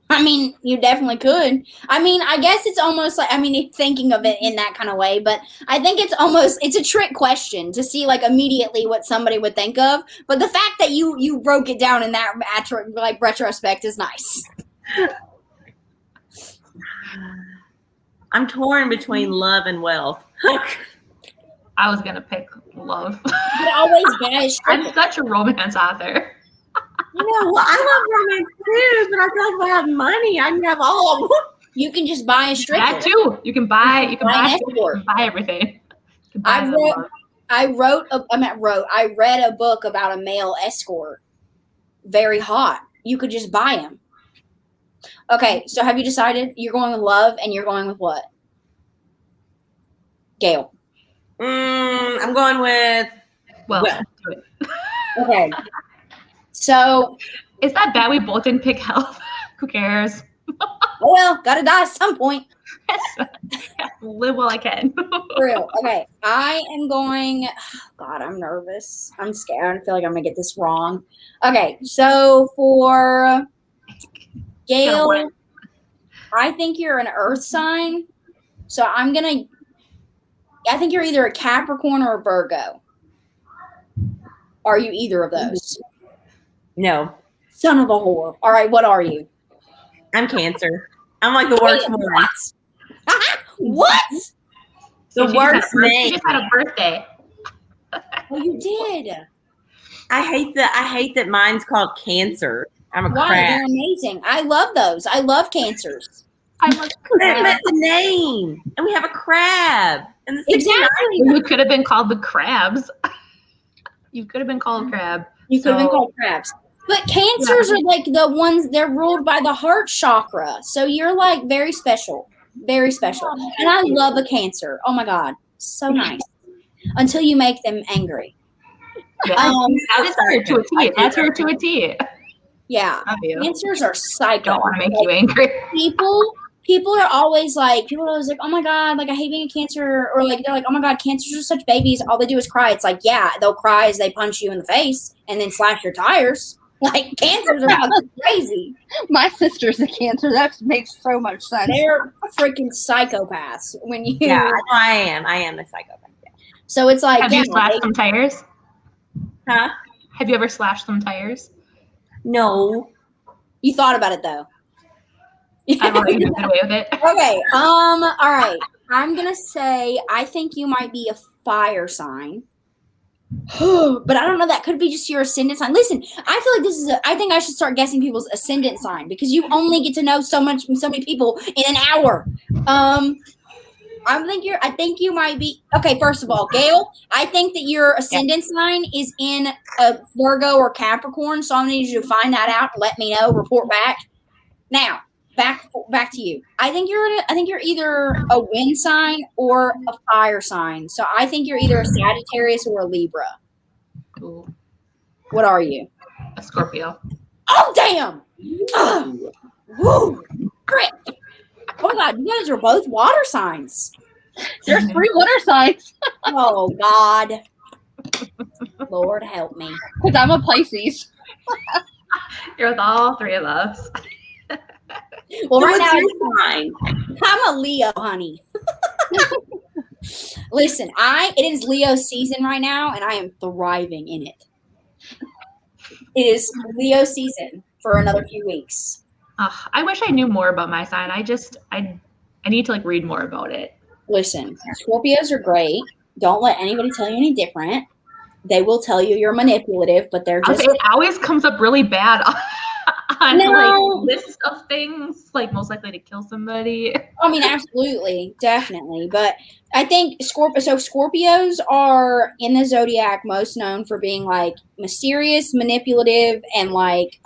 I mean, you definitely could. I mean, I guess it's almost like, I mean, thinking of it in that kind of way, but I think it's a trick question to see like immediately what somebody would think of. But the fact that you broke it down in that like retrospect is nice. I'm torn between love and wealth. I was gonna pick love. You always buy a I'm stripper. such a romance author. Well, I love romance too, but I feel like if I have money, I can have all of them. You can just buy a stripper. That too. You can buy. You can Buy an buy. escort. You can buy everything. You can buy I read a book about a male escort. Very hot. You could just buy him. Okay, so have you decided you're going with love and you're going with what? Gail. I'm going with well, Well. do it. Okay. So, Is that bad? We both didn't pick health. Who cares? well, gotta die at some point. Live while I can. For real. Okay. I am going. God, I'm nervous. I'm scared. I feel like I'm gonna get this wrong. Okay. So for Gail, I think you're an earth sign. So I think you're either a Capricorn or a Virgo. Are you either of those? no. Son of a whore. All right. What are you? I'm Cancer. I'm like the worst one. What? The worst You name. just had a birthday. Oh, you did. I hate that mine's called Cancer. I'm a Why? crab. They're amazing. I love those. I love cancers. I love That's the name, and we have a crab. And the 69. Exactly. You could have been called the crabs. You could have been called crab. You could have been So- called crabs. But cancers are like the ones, they're ruled by the heart chakra. So you're like very special. Very special. And I love a Cancer. Oh my God. So nice. Until you make them angry. Yeah. That is her to a T. That's her to a T. Yeah. Love you. Cancers are psycho. Don't want to make you angry. People are always like, oh my God, like I hate being a Cancer. Or like, they're like, oh my God, Cancers are such babies. All they do is cry. It's like, yeah, they'll cry as they punch you in the face and then slash your tires. Like, Cancers are fucking crazy. My sister's a Cancer. That makes so much sense. They're freaking psychopaths. When you, Yeah, I am the psychopath. Yeah. So it's like, Have you slashed some tires? Huh? Have you ever slashed some tires? No. you thought about it though. I don't know. You get away with it. Okay. All right. I'm gonna say I think you might be a fire sign. But I don't know. That could be just your ascendant sign. Listen, I feel like I think I should start guessing people's ascendant sign because you only get to know so many people in an hour. I think you might be. Okay, first of all, Gail, I think that your ascendant sign is in a Virgo or Capricorn. So I'm gonna need you to find that out and let me know. Report back. Now, back to you. I think you're either a wind sign or a fire sign. So I think you're either a Sagittarius or a Libra. Ooh, What are you? a Scorpio. Oh damn! Ugh. Woo! Great. Oh my God, you guys are both water signs. There's 3 water signs. Oh God. Lord help me. Because I'm a Pisces. You're with all three of us. Well, So right what's now your sign? I'm a Leo, honey. Listen, it is Leo season right now, and I am thriving in it. It is Leo season. for another few weeks. I wish I knew more about my sign. I need to like read more about it. Listen, Scorpios are great. Don't let anybody tell you any different. They will tell you you're manipulative, but they're just. It always comes up really bad on No. like lists of things, like most likely to kill somebody. I mean, absolutely, definitely. But I think Scorpios are in the zodiac most known for being like mysterious, manipulative, and like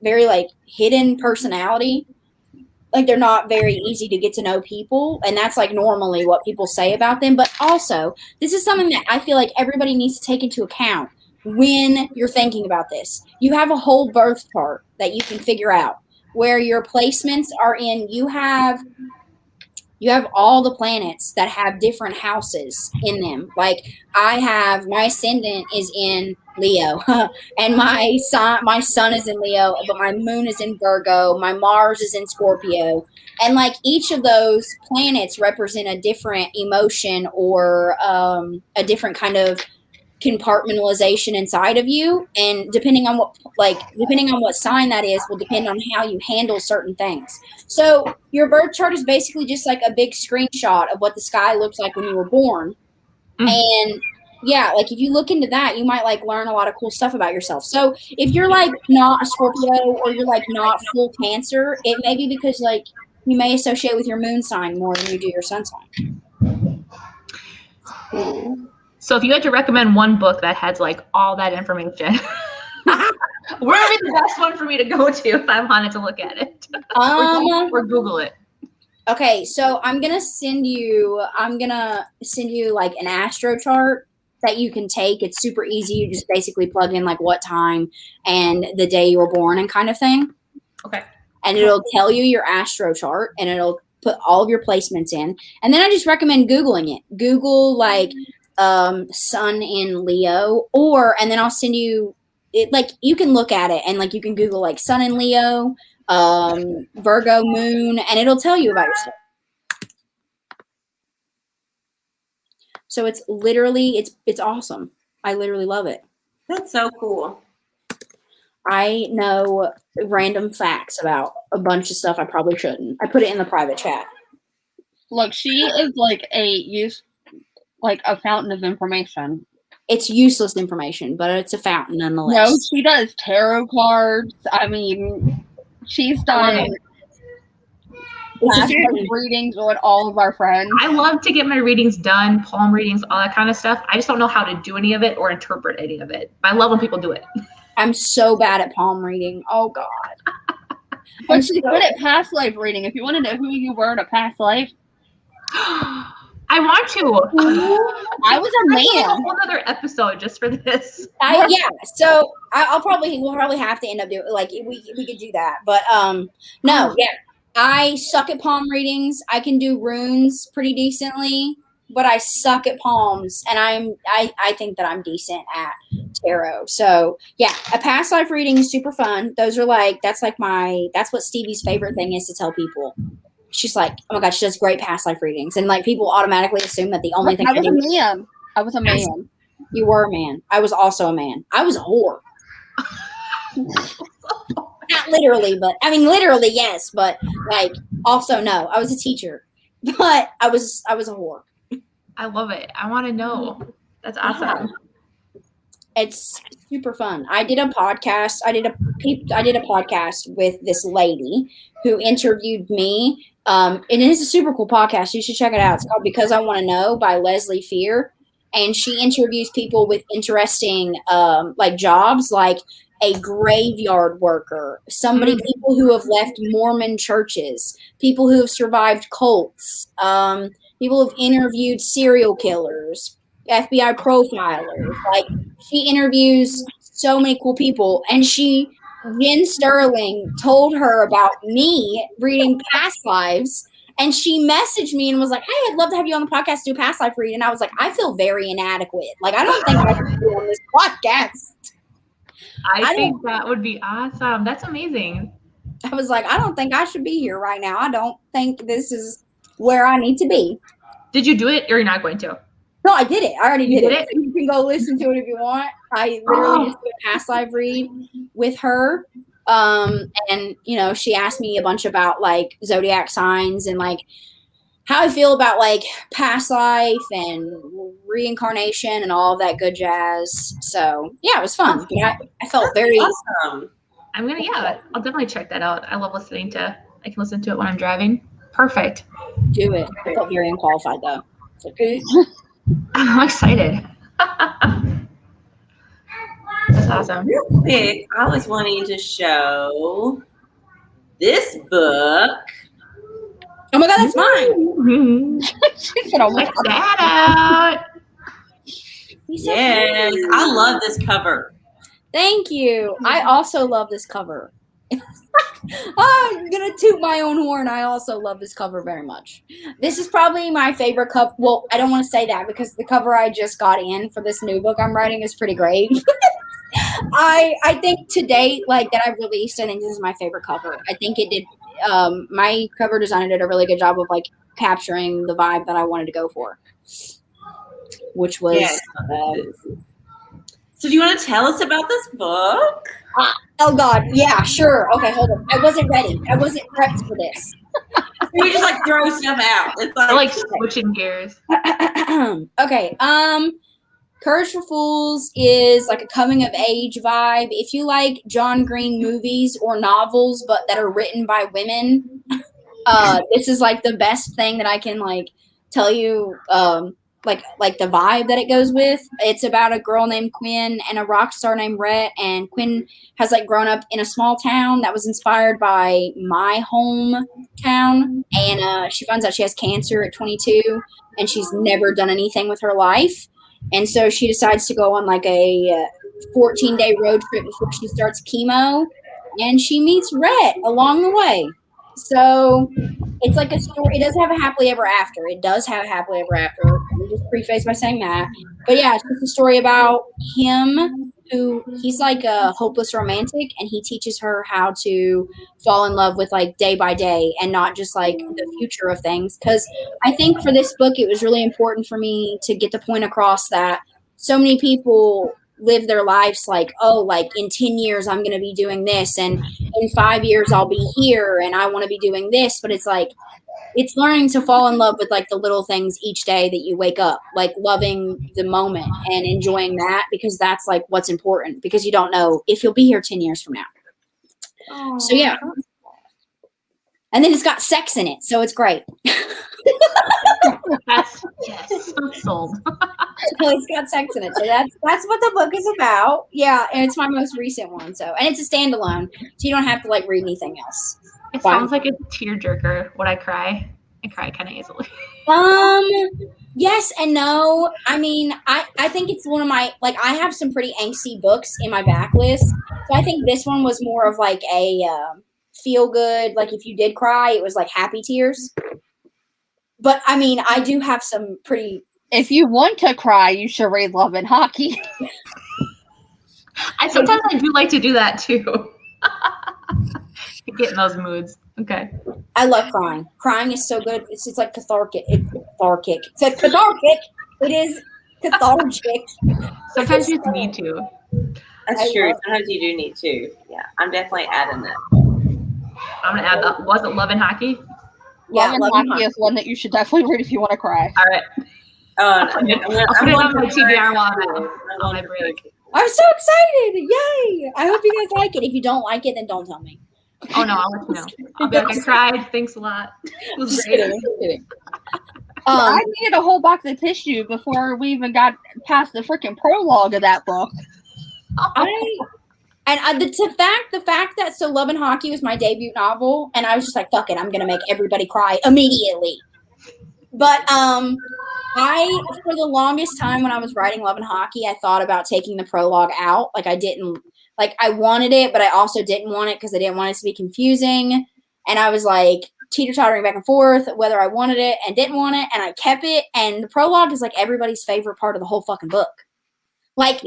very like hidden personality. Like they're not very easy to get to know people, and that's like normally what people say about them. But also, this is something that I feel like everybody needs to take into account when you're thinking about this. You have a whole birth chart that you can figure out where your placements are in. You have all the planets that have different houses in them. Like I have my ascendant is in Leo and my sun is in Leo, but my moon is in Virgo, my Mars is in Scorpio. And like each of those planets represent a different emotion or a different kind of compartmentalization inside of you, and depending on what sign that is will depend on how you handle certain things. So your birth chart is basically just like a big screenshot of what the sky looks like when you were born. And yeah, like if you look into that, you might like learn a lot of cool stuff about yourself. So if you're like not a Scorpio or you're like not full Cancer, it may be because like you may associate with your moon sign more than you do your sun sign. So if you had to recommend one book that has like all that information, where would be the best one for me to go to if I wanted to look at it? Or Google it. Okay, so I'm gonna send you like an astro chart that you can take. It's super easy. You just basically plug in like what time and the day you were born and kind of thing. Okay. And it'll tell you your astro chart and it'll put all of your placements in. And then I just recommend Googling it. Google like sun in Leo, and then I'll send you it. Like you can look at it and like you can Google like sun in Leo, Virgo moon, and it'll tell you about yourself. So it's literally it's awesome. I literally love it. That's so cool. I know random facts about a bunch of stuff I probably shouldn't. I put it in the private chat. Look, she is like a fountain of information. It's useless information, but it's a fountain nonetheless. No, she does tarot cards. I mean, she's done readings with all of our friends. I love to get my readings done, palm readings, all that kind of stuff. I just don't know how to do any of it or interpret any of it. But I love when people do it. I'm so bad at palm reading. Oh, God. But she's good at past life reading. If you want to know who you were in a past life. I want to. I was a man. A whole other episode just for this. Yeah. So we'll probably have to end up doing like we could do that, but no. Yeah. I suck at palm readings. I can do runes pretty decently, but I suck at palms, and I think that I'm decent at tarot. So yeah, a past life reading is super fun. Those are like that's what Stevie's favorite thing is to tell people. She's like, oh my God, she does great past life readings. And like people automatically assume that the only thing I was a man. You were a man. I was also a man. I was a whore. Not literally, but I mean literally, yes, but like also no. I was a teacher. But I was a whore. I love it. I want to know. That's awesome. Yeah. It's super fun. I did a podcast. I did a podcast with this lady who interviewed me. And it is a super cool podcast. You should check it out. It's called Because I Want to Know by Leslie Fear. And she interviews people with interesting like jobs, like a graveyard worker, people who have left Mormon churches, people who have survived cults, people who have interviewed serial killers, FBI profilers. Like she interviews so many cool people, and Jen Sterling told her about me reading past lives, and she messaged me and was like, hey, I'd love to have you on the podcast to do past life read. And I was like, I feel very inadequate. Like, I don't think I should be on this podcast. I think that would be awesome. That's amazing. I was like, I don't think I should be here right now. I don't think this is where I need to be. Did you do it or you're not going to? No, I did it. I already did did it. it? So you can go listen to it if you want. I literally just did a past life read with her. And you know, she asked me a bunch about like zodiac signs and like how I feel about like past life and reincarnation and all of that good jazz. So yeah, it was fun. But I felt very Awesome. I'll definitely check that out. I love listening to. I can listen to it when I'm driving. Perfect. do it. I felt very unqualified though. It's like, I'm excited. That's awesome. Real quick, I was wanting to show this book. oh my god, that's mine. She said, "Oh my Check God." that out. He's so Yes, cute. I love this cover. Thank you. I also love this cover. I'm gonna toot my own horn. I also love this cover very much. This is probably my favorite cover. Well, I don't want to say that because the cover I just got in for this new book I'm writing is pretty great. I think to date, like that I've released, I think this is my favorite cover. I think it did. My cover designer did a really good job of like capturing the vibe that I wanted to go for, which was. Yes. So do you want to tell us about this book? Oh God, yeah, sure. Okay, hold on. I wasn't ready. I wasn't prepped for this. We just like throw stuff out. It's I like, like switching gears. Okay. Courage for Fools is like a coming of age vibe. If you like John Green movies or novels, but that are written by women, this is like the best thing that I can like tell you. Like the vibe that it goes with. It's about a girl named Quinn and a rock star named Rhett, and Quinn has like grown up in a small town that was inspired by my hometown, and she finds out she has cancer at 22, and she's never done anything with her life, and so she decides to go on like a 14-day road trip before she starts chemo, and she meets Rhett along the way. So it's like a story. It does have a happily ever after. It does have a happily ever after. Let me just preface by saying that. But yeah, it's just a story about him who he's like a hopeless romantic, and he teaches her how to fall in love with like day by day and not just like the future of things. Because I think for this book, it was really important for me to get the point across that so many people live their lives like, oh, like in 10 years I'm going to be doing this, and in 5 years I'll be here and I want to be doing this. But it's like, it's learning to fall in love with like the little things each day that you wake up, like loving the moment and enjoying that, because that's like what's important, because you don't know if you'll be here 10 years from now. So yeah. And then it's got sex in it, so it's great. That's yes, sold. So it's got sex in it. So that's what the book is about. Yeah, and it's my most recent one. So, and it's a standalone, so you don't have to like read anything else. It sounds like a tearjerker. Would I cry? I cry kind of easily. Yes and no. I mean, I think it's one of my, like, I have some pretty angsty books in my backlist. So I think this one was more of like a feel good. Like if you did cry, it was like happy tears. But I mean, I do have some pretty. If you want to cry, you should read Love and Hockey. Sometimes I do like to do that too. Get in those moods. Okay. I love crying. Crying is so good. It's just like cathartic. It's cathartic. It's cathartic. It is cathartic. Sometimes you need to. That's true. Sometimes you do need to. Yeah, I'm definitely adding that. I'm gonna add that. Was it Love and Hockey? Yeah, Love and Hockey is one that you should definitely read if you want to cry. All right. I'll put it on my TBR while I'm on my break. I'm so excited! Yay! I hope you guys like it. If you don't like it, then don't tell me. Oh no, I'll let you know. I'll be like, I cried. Thanks a lot. It was Just great. kidding. I needed a whole box of tissue before we even got past the freaking prologue of that book. The fact that So Love and Hockey was my debut novel, and I was just like, fuck it, I'm gonna make everybody cry immediately. But for the longest time when I was writing Love and Hockey, I thought about taking the prologue out. Like I wanted it, but I also didn't want it because I didn't want it to be confusing. And I was like teeter-tottering back and forth whether I wanted it and didn't want it, and I kept it. And the prologue is like everybody's favorite part of the whole fucking book. And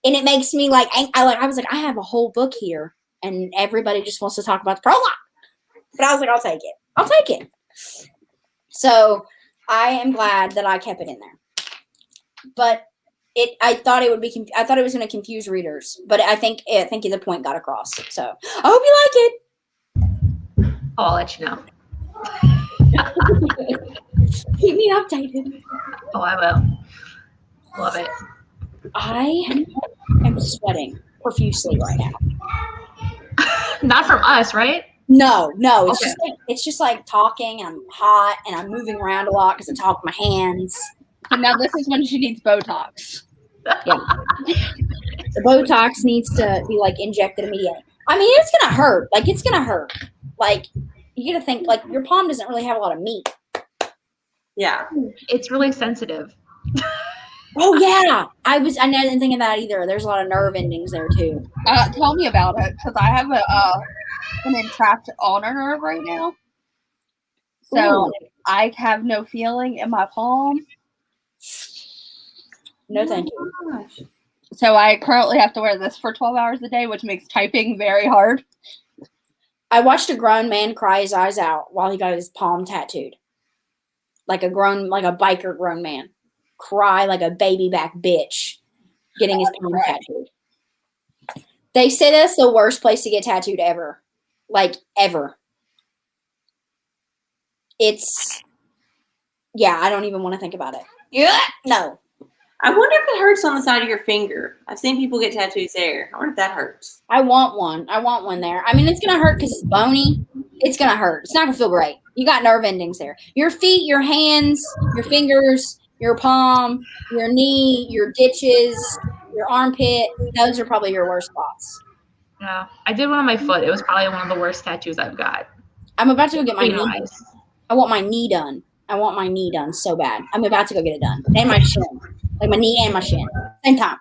it makes me like, I was like, I have a whole book here, and everybody just wants to talk about the prologue. But I was like, I'll take it. So I am glad that I kept it in there. but I thought it would be. I thought it was going to confuse readers, but I think the point got across. So I hope you like it. Oh, I'll let you know. Keep me updated. Oh, I will. Love it. I am sweating profusely right now. Not from us, right? No, it's Okay. just like talking. I'm hot and I'm moving around a lot because I talk with my hands. And now this is when she needs Botox. Yeah, the Botox needs to be like injected immediately. I mean, it's gonna hurt. Like it's gonna hurt. Like you gotta think like your palm doesn't really have a lot of meat. Yeah. It's really sensitive. Oh yeah, I didn't think of that either. There's a lot of nerve endings there too. Tell me about it, because I have an entrapped ulnar nerve right now. So Ooh. I have no feeling in my palm. No, thank you. Gosh. So I currently have to wear this for 12 hours a day, which makes typing very hard. I watched a grown man cry his eyes out while he got his palm tattooed. Like a biker grown man. Cry like a baby back bitch getting his palm tattooed. They say that's the worst place to get tattooed ever. Like, ever. It's, yeah, I don't even want to think about it. Yeah, no. I wonder if it hurts on the side of your finger. I've seen people get tattoos there. I wonder if that hurts. I want one. there. I mean, it's going to hurt because it's bony. It's going to hurt. It's not going to feel great. You got nerve endings there. Your feet, your hands, your fingers, your palm, your knee, your ditches, your armpit. Those are probably your worst spots. Yeah. I did one on my foot. It was probably one of the worst tattoos I've got. I'm about to go get my knee. Nice. I want my knee done. I want my knee done so bad. I'm about to go get it done. And my shin. Like my knee and my shin. Same time.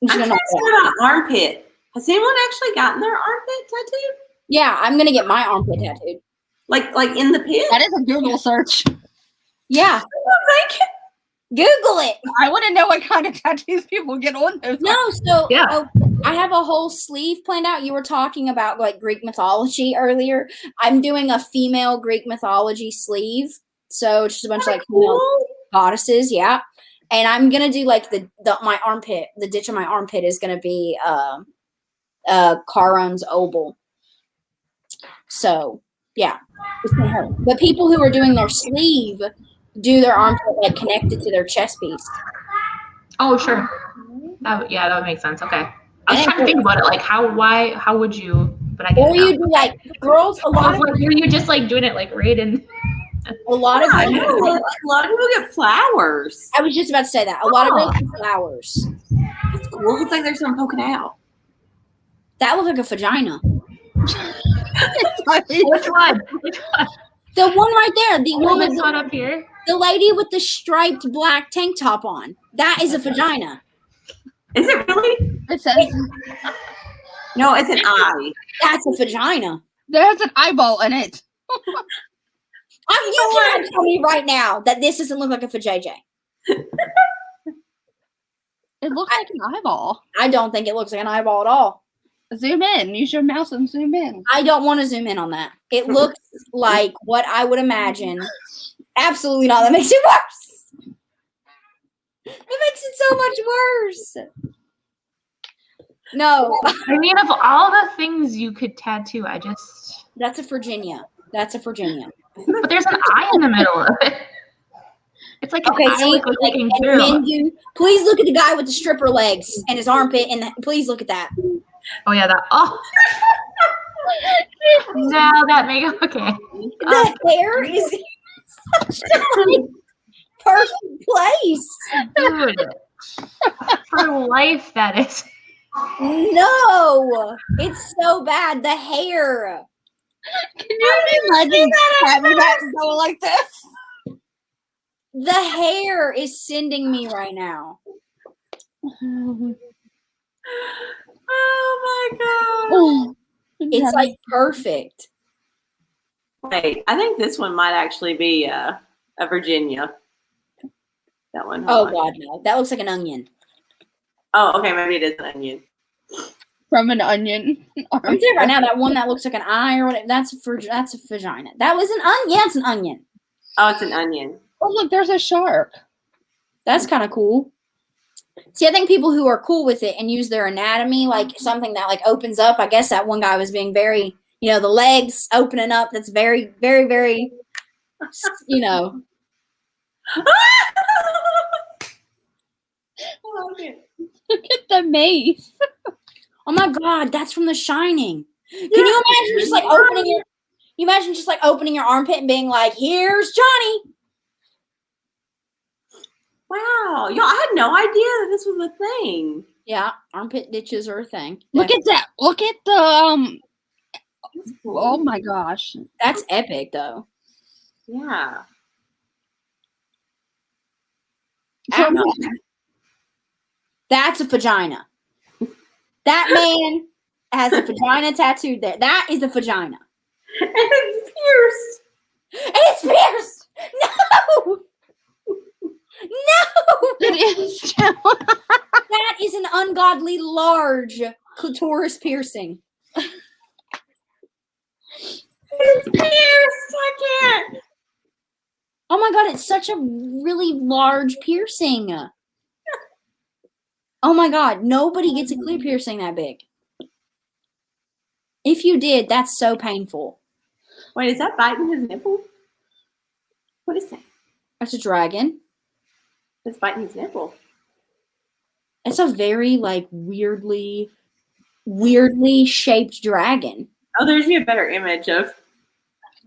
I'm trying to say about armpit. Has anyone actually gotten their armpit tattooed? Yeah, I'm going to get my armpit tattooed. Like in the pit? That is a Google search. Yeah. Google it. I want to know what kind of tattoos people get on those. No, so Yeah. I have a whole sleeve planned out. You were talking about like Greek mythology earlier. I'm doing a female Greek mythology sleeve. So it's just a bunch of like female goddesses, yeah. And I'm gonna do like my armpit. The ditch of my armpit is gonna be Charon's obol. So yeah, it's gonna hurt. The people who are doing their sleeve do their armpit like connected to their chest piece. Oh, sure. That would make sense. Okay. I was trying to think about it. Like, how would you? But I guess or you do like girls. A lot of you're just like doing it like right in. A lot of I know. A lot of people get flowers. I was just about to say that. A lot of girls get flowers. It's cool. Looks like there's something poking out. That looks like a vagina. Which one? The one right there. The Oh, woman this one up here. The lady with the striped black tank top on. That is a vagina. Is it really? It says No, it's an eye. That's a vagina. there's an eyeball in it. You cannot tell me right now that this doesn't look like a vajayjay. It looks like an eyeball. I don't think it looks like an eyeball at all. Zoom in. Use your mouse and zoom in. I don't want to zoom in on that. It looks like what I would imagine. Absolutely not. That makes it worse. It makes it so much worse. No. I mean, of all the things you could tattoo, That's a Virginia. But there's an eye in the middle of it. It's like an eye with looking through. Mindu, please look at the guy with the stripper legs and his armpit, and please look at that. Oh yeah, that. Oh. No, that makes okay. The hair is such a perfect place. Dude, for life, that is. No, it's so bad. The hair. Can you imagine having that go like this? The hair is sending me right now. Oh my god. It's like perfect. Wait, I think this one might actually be a Virginia. That one. Oh god, no. That looks like an onion. Oh, okay, maybe it is an onion. From an onion. I'm telling you right now, that one that looks like an eye or whatever, that's a vagina. That was an onion. Yeah, it's an onion. Oh, it's an onion. Oh, look, there's a shark. That's kind of cool. See, I think people who are cool with it and use their anatomy, like something that like opens up. I guess that one guy was being very, the legs opening up. That's very, very, very, Look at the mace. Oh my God, that's from The Shining. Can you imagine just like opening your? You imagine just like opening your armpit and being like, "Here's Johnny." Wow, y'all! I had no idea that this was a thing. Yeah, armpit ditches are a thing. Look at that. Look at the Cool. Oh my gosh. That's epic, though. Yeah. That's a vagina. That man has a vagina tattooed there. That is a vagina. And it's pierced. And it's pierced. No. No. It is. That is an ungodly large clitoris piercing. It's pierced. I can't. Oh my God, it's such a really large piercing. Oh my God, nobody gets a clit piercing that big. If you did, that's so painful. Wait, is that biting his nipple? What is that? That's a dragon. It's biting his nipple. It's a very like weirdly shaped dragon. Oh, there's a better image of.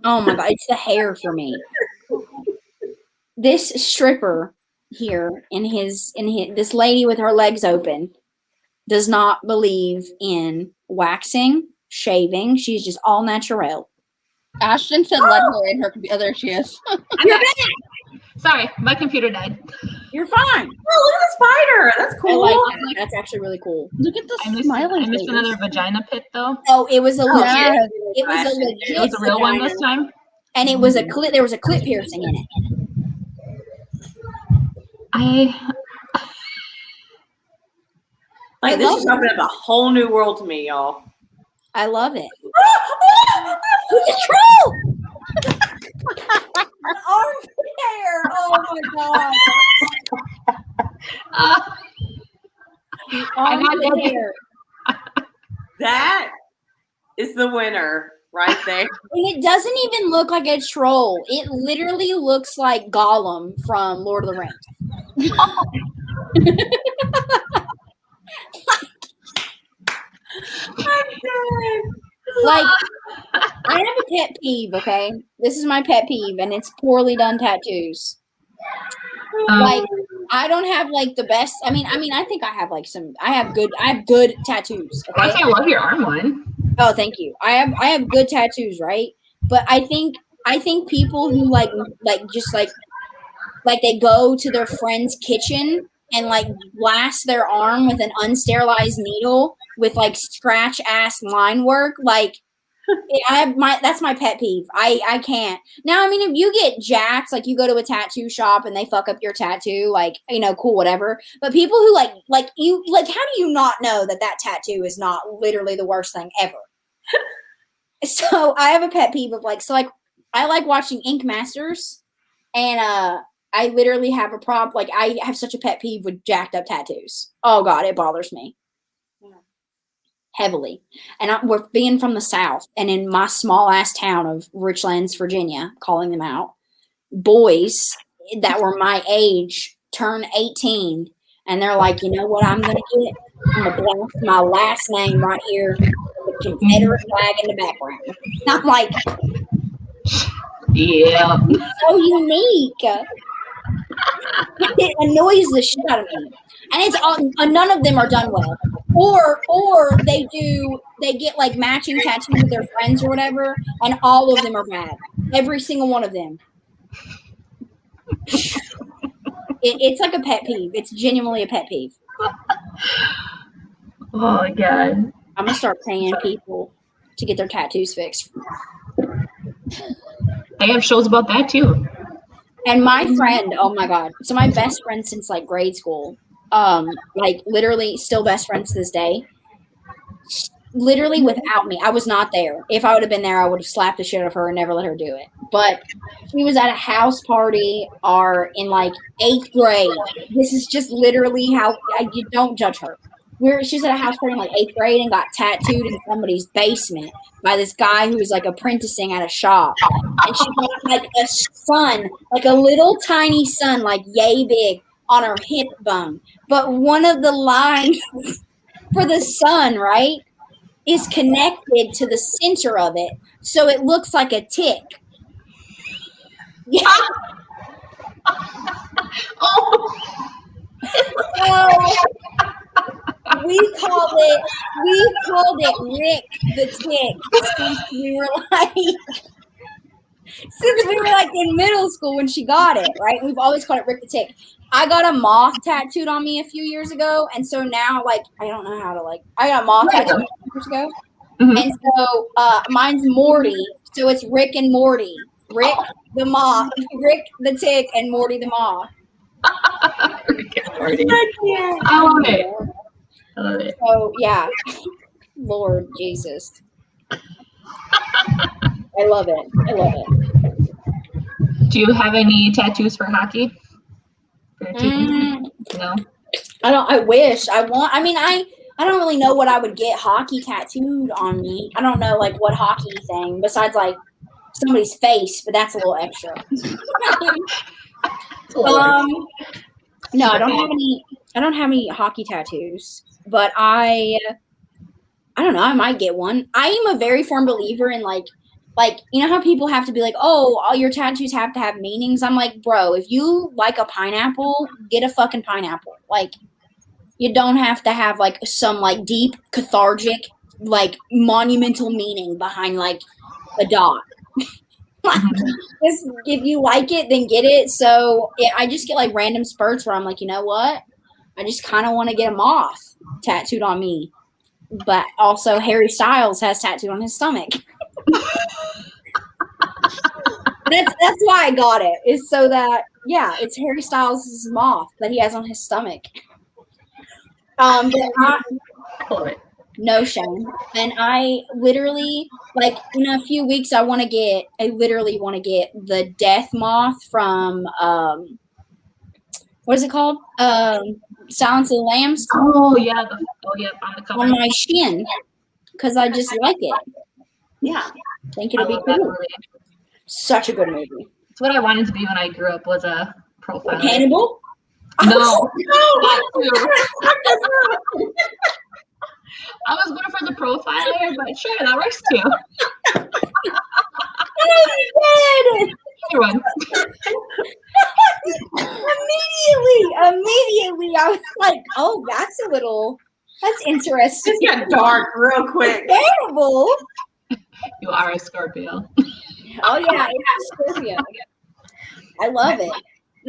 Oh my God, it's the hair for me. This stripper here this lady with her legs open does not believe in waxing, shaving. She's just all natural. Ashton said let her in her computer. There she is. You're back. Sorry, my computer died. You're fine. Oh, look at the spider. That's I cool. like that. That's actually really cool. Look at the I missed smiling face. another vagina pit though. Oh, it was a legit. Yes. It was a legit. It was a real one vagina, this time. and it was a clit. There was a clit piercing in it. Like, I this love just opened up a whole new world to me, y'all. I love it. It's true. An armpit hair. Oh my God. I got Armpit it. hair. That is the winner right there. And it doesn't even look like a troll. It literally looks like Gollum from Lord of the Rings. Like, I have a pet peeve, okay? This is my pet peeve, and it's poorly done tattoos. Like, I don't have like the best. I mean, I think I have like I have good tattoos. Okay? I love your arm one. Oh, thank you. I have good tattoos, right? But I think people who like just like they go to their friend's kitchen and like blast their arm with an unsterilized needle with like scratch ass line work, like that's my pet peeve. I can't. Now, I mean, if you get jacked, like you go to a tattoo shop and they fuck up your tattoo, like, cool, whatever. But people who like you, like, how do you not know that tattoo is not literally the worst thing ever? So I have a pet peeve of like, I like watching Ink Masters, and I literally have a problem. Like, I have such a pet peeve with jacked up tattoos. Oh God, it bothers me heavily. And we're being from the South, and in my small ass town of Richlands, Virginia, calling them out, boys that were my age turn 18, and they're like, you know what I'm gonna get? I'm gonna blast my last name right here, the Confederate flag in the background. And I'm like, yeah, so unique. It annoys the shit out of me, and it's none of them are done well. Or they get like matching tattoos with their friends or whatever, and all of them are bad. Every single one of them. It's like a pet peeve. It's genuinely a pet peeve. Oh my God. I'm gonna start paying people to get their tattoos fixed. They have shows about that too. And my friend, oh my God. So my best friend since like grade school, like literally still best friends to this day. literally without me. I was not there. If I would have been there, I would have slapped the shit out of her and never let her do it. But she was at a house party or in like 8th grade. This is just literally how you don't judge her. She was at a house party in like 8th grade and got tattooed in somebody's basement by this guy who was like apprenticing at a shop. And she got like a sun, like a little tiny sun, like yay big on her hip bone. But one of the lines for the sun, right, is connected to the center of it. So it looks like a tick. Yeah. Oh. So we called it Rick the Tick since we were like in middle school when she got it, right? We've always called it Rick the Tick. I got a moth tattooed on me a few years ago, and so now like I don't know how to I got a moth tattooed a few years ago. Mm-hmm. And so mine's Morty, so it's Rick and Morty. Rick the moth, Rick the Tick, and Morty the moth. Rick and Morty. I love it. I love it. So yeah, Lord Jesus, I love it. I love it. Do you have any tattoos for hockey? No. I don't. I wish. I want. I mean, I don't really know what I would get hockey tattooed on me. I don't know like what hockey thing besides like somebody's face, but that's a little extra. No, I don't have any. I don't have any hockey tattoos, but I don't know. I might get one. I am a very firm believer in like you know how people have to be like, oh, all your tattoos have to have meanings. I'm like, bro, if you like a pineapple, get a fucking pineapple. Like, you don't have to have like some like deep cathartic like monumental meaning behind like a dot. Just if you like it, then get it. So I just get like random spurts where I'm like, you know what? I just kind of want to get a moth tattooed on me. But also Harry Styles has tattooed on his stomach. That's why I got it. Is so that it's Harry Styles' moth that he has on his stomach. No shame. And I literally in a few weeks I literally want to get the death moth from what is it called? Silence of the Lambs. Oh yeah, on my shin because I just like it. Yeah, I think it'll be cool. Such a good movie. It's what I wanted to be when I grew up. Was a profiler. Cannibal? No. I was going for the profiler, but sure, that works too. Other one. Immediately, I was like, "Oh, that's interesting." It got dark real quick. Cannibal. You are a Scorpio. Oh yeah, it's a Scorpio. I love it.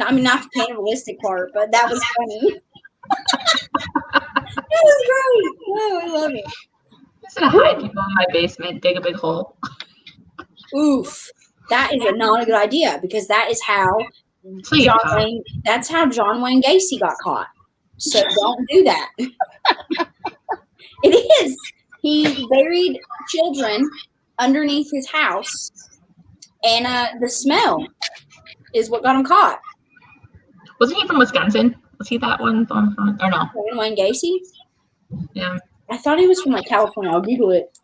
I mean, not the cannibalistic part, but that was funny. That was great. Oh, I love it. I'm just gonna hide people in my basement, dig a big hole. Oof, that is not a good idea because that is how That's how John Wayne Gacy got caught. So don't do that. It is. He buried children underneath his house, and the smell is what got him caught. Wasn't he from Wisconsin? Was he that one? Or no? Wayne Gacy? Yeah. I thought he was from California. I'll Google it.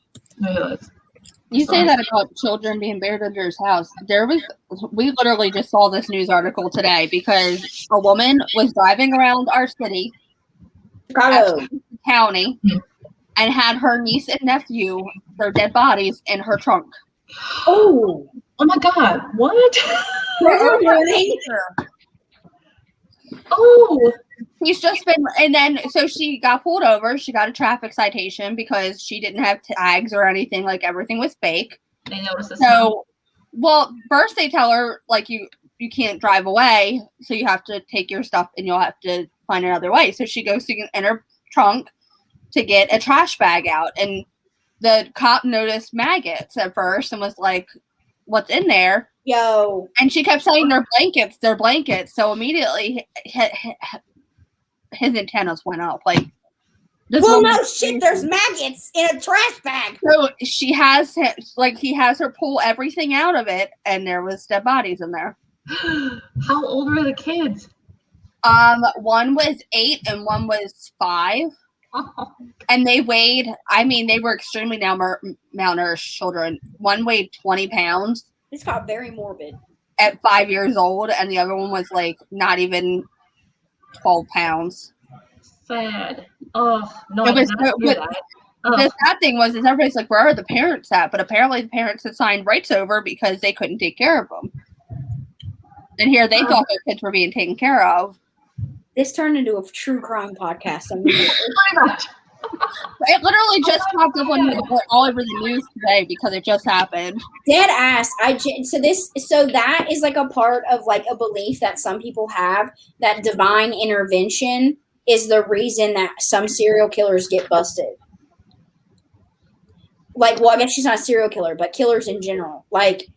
You say that about children being buried under his house. We literally just saw this news article today because a woman was driving around our city, Chicago county, and had her niece and nephew, their dead bodies, in her trunk. Oh my God! What? Oh, he's just been, and then so she got pulled over. She got a traffic citation because she didn't have tags or anything. Like everything was fake. They noticed this. So, well, first they tell her like you can't drive away, so you have to take your stuff and you'll have to find another way. So she goes in her trunk to get a trash bag out, and the cop noticed maggots at first and was like, "What's in there?" Yo. And she kept saying they're blankets. So immediately his antennas went up. Like, Well, no shit. There's maggots in a trash bag. So she has he has her pull everything out of it, and there was dead bodies in there. How old were the kids? One was 8 and one was 5. And they weighed, they were extremely malnourished children. One weighed 20 pounds. This got very morbid. At 5 years old, and the other one was like not even 12 pounds. Sad. Oh, no, It was, I did not do that. The sad thing was, is everybody's like, where are the parents at? But apparently the parents had signed rights over because they couldn't take care of them. And here they thought their kids were being taken care of. This turned into a true crime podcast. It literally just popped up all over the news today because it just happened. Dead ass. So that is like a part of like a belief that some people have that divine intervention is the reason that some serial killers get busted. Like, well, I guess she's not a serial killer, but killers in general. Like,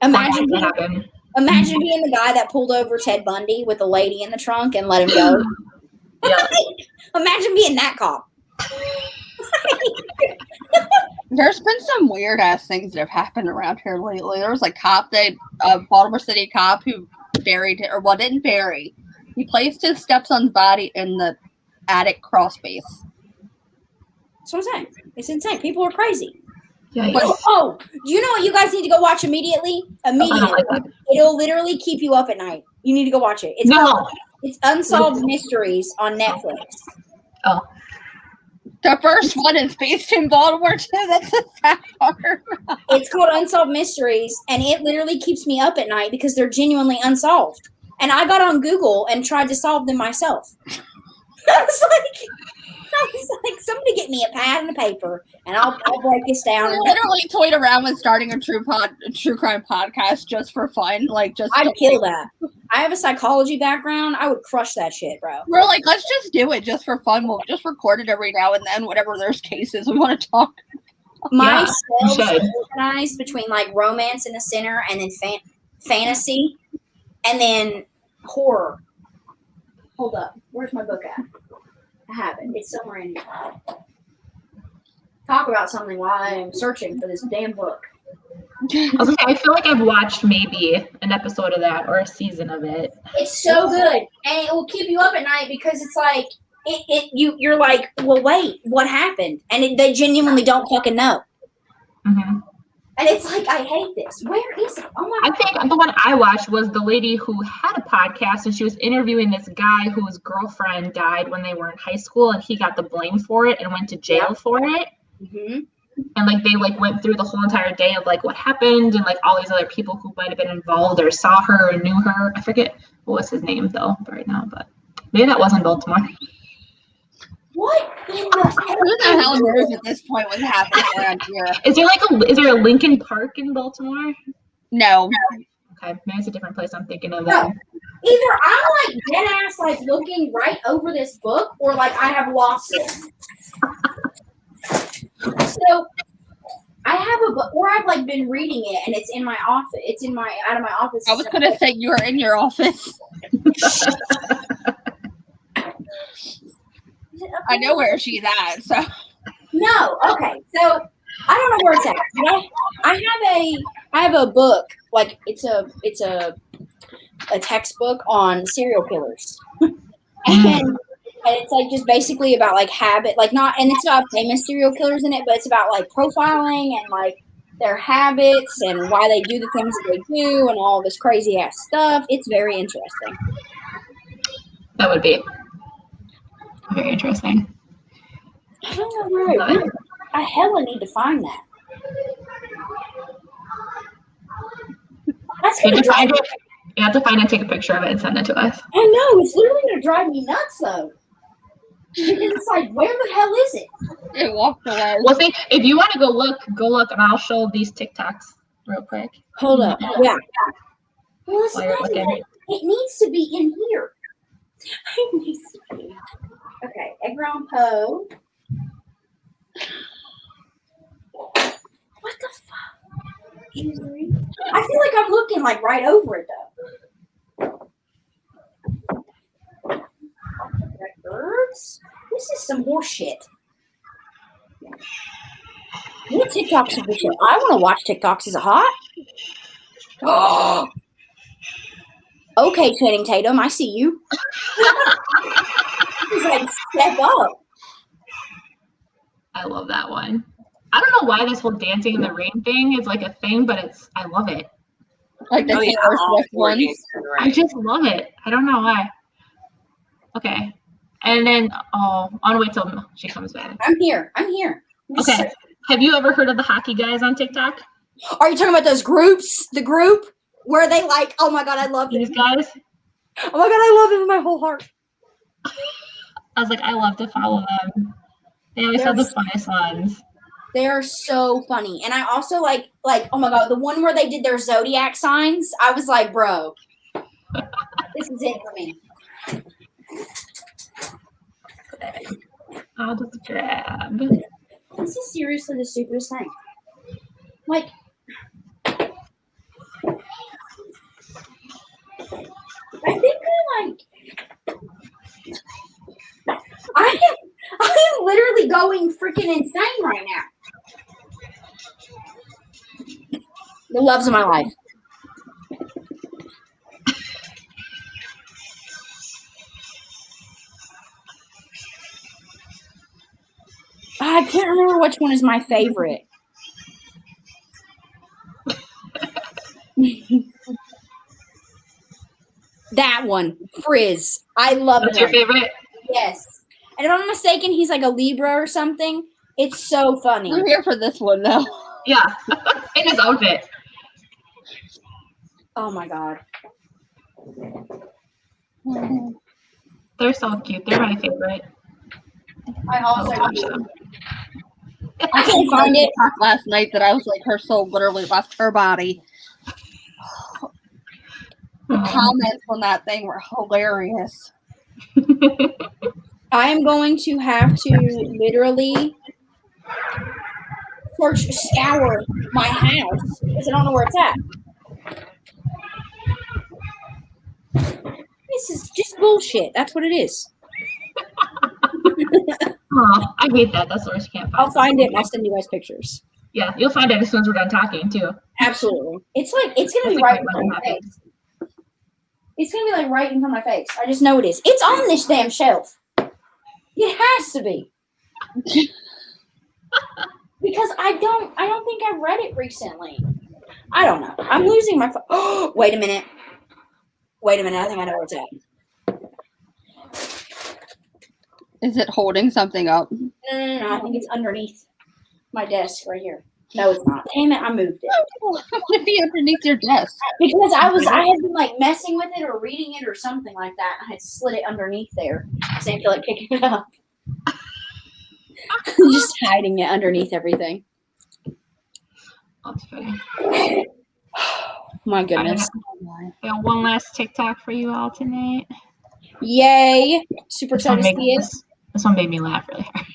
imagine being the guy that pulled over Ted Bundy with a lady in the trunk and let him go. Yeah. Imagine being that cop. There's been some weird ass things that have happened around here lately. There was a Baltimore City cop who didn't bury. He placed his stepson's body in the attic crawl space. That's what I'm saying. It's insane. People are crazy. Yeah. Oh, you know what you guys need to go watch immediately? It'll literally keep you up at night. You need to go watch it. It's Unsolved Mysteries on Netflix. Oh. The first one is based in Baltimore too. That's the sad part. It's called Unsolved Mysteries, and it literally keeps me up at night because they're genuinely unsolved. And I got on Google and tried to solve them myself. I was like, somebody get me a pad and a paper, and I'll break this down. I literally toyed around with starting a true crime podcast just for fun. I'd kill that. I have a psychology background. I would crush that shit, bro. We're like, let's just do it just for fun. We'll just record it every now and then whenever there's cases we want to talk. My shelves are organized between like romance in the center, and then fantasy, and then horror. Hold up. Where's my book at? I have it. It's somewhere in here. Talk about something while I am searching for this damn book. I feel like I've watched maybe an episode of that or a season of it. It's so good, and it will keep you up at night because it's like you're like, well, wait, what happened? And they genuinely don't fucking know. Mm-hmm. And it's like, I hate this. Where is it? Oh my! I think the one I watched was the lady who had a podcast, and she was interviewing this guy whose girlfriend died when they were in high school, and he got the blame for it and went to jail for it. Mm-hmm. And they went through the whole entire day of what happened, and all these other people who might have been involved or saw her or knew her. I forget what was his name though right now, but maybe that wasn't Baltimore. What in the Who the hell knows at this point what's happening around here? Is there a Lincoln Park in Baltimore? No. Okay, maybe it's a different place I'm thinking of. No. Either I'm dead ass looking right over this book, or I have lost it. So I have a book, or I've been reading it, and it's in my office. It's out of my office. I was gonna say you were in your office. I know where she's at. So no, okay. So I don't know where it's at. But I have a book. It's a textbook on serial killers, and it's just basically about habit, and it's not famous serial killers in it, but it's about profiling and their habits and why they do the things that they do and all this crazy ass stuff. It's very interesting. That would be very interesting. I don't know where I hella need to find that. That's You have to find it, take a picture of it, and send it to us. I know, it's literally gonna drive me nuts though. Because it's where the hell is it? it walked away. Well, see, if you want to go look, and I'll show these TikToks real quick. Hold up. Yeah. Well, it's While you're looking. it needs to be in here. It needs to be. Okay, Edgar Allan Poe. What the fuck? I feel like I'm looking right over it though. Records. This is some horse shit. What TikToks is this shit? I want to watch TikToks. Is it hot? Oh. Okay, Channing Tatum, I see you. He's like, step up. I love that one. I don't know why this whole dancing in the rain thing is like a thing, but I love it. Like the Taylor Swift ones. I just love it. I don't know why. Okay. And then, I'll wait till she comes back. I'm here. Okay. Have you ever heard of the hockey guys on TikTok? Are you talking about those groups? The group where they like, oh my God, I love these guys? Oh my God, I love them with my whole heart. I was like, I love to follow them. They always have the funniest ones. They are so funny. And I also like, oh my God, the one where they did their zodiac signs. I was like, bro, this is it for me. I'll just grab. This is seriously the stupidest thing. Like, I think I am literally going freaking insane right now. The loves of my life. I can't remember which one is my favorite. That one, Frizz. I love it. That's your favorite? Yes. And if I'm not mistaken, he's like a Libra or something. It's so funny. I'm here for this one though. Yeah. In his outfit. Oh my God. They're so cute. They're my favorite. I also watch them. I can't find it. Last night that I was like, her soul literally left her body. The comments on that thing were hilarious. I am going to have to literally scour my house because I don't know where it's at. This is just bullshit. That's what it is. Oh, I hate that. That's the worst you can't find. I'll find it and I'll send you guys pictures. Yeah, you'll find it as soon as we're done talking too. Absolutely. It's gonna be right in front of my face. It's gonna be like right in front of my face. I just know it is. It's on this damn shelf. It has to be. Because I don't think I've read it recently. I don't know. I'm losing my phone. Oh, wait a minute. I think I know where it's at. Is it holding something up? No. I think it's underneath my desk right here. No, it's not. Damn it, I moved it. How would it be underneath your desk? Because I had been like messing with it or reading it or something like that. I had slid it underneath there. So I didn't feel like picking it up. Just hiding it underneath everything. That's funny. My goodness. I got one last TikTok for you all tonight. Yay. Super excited to see it. This one made me laugh really hard.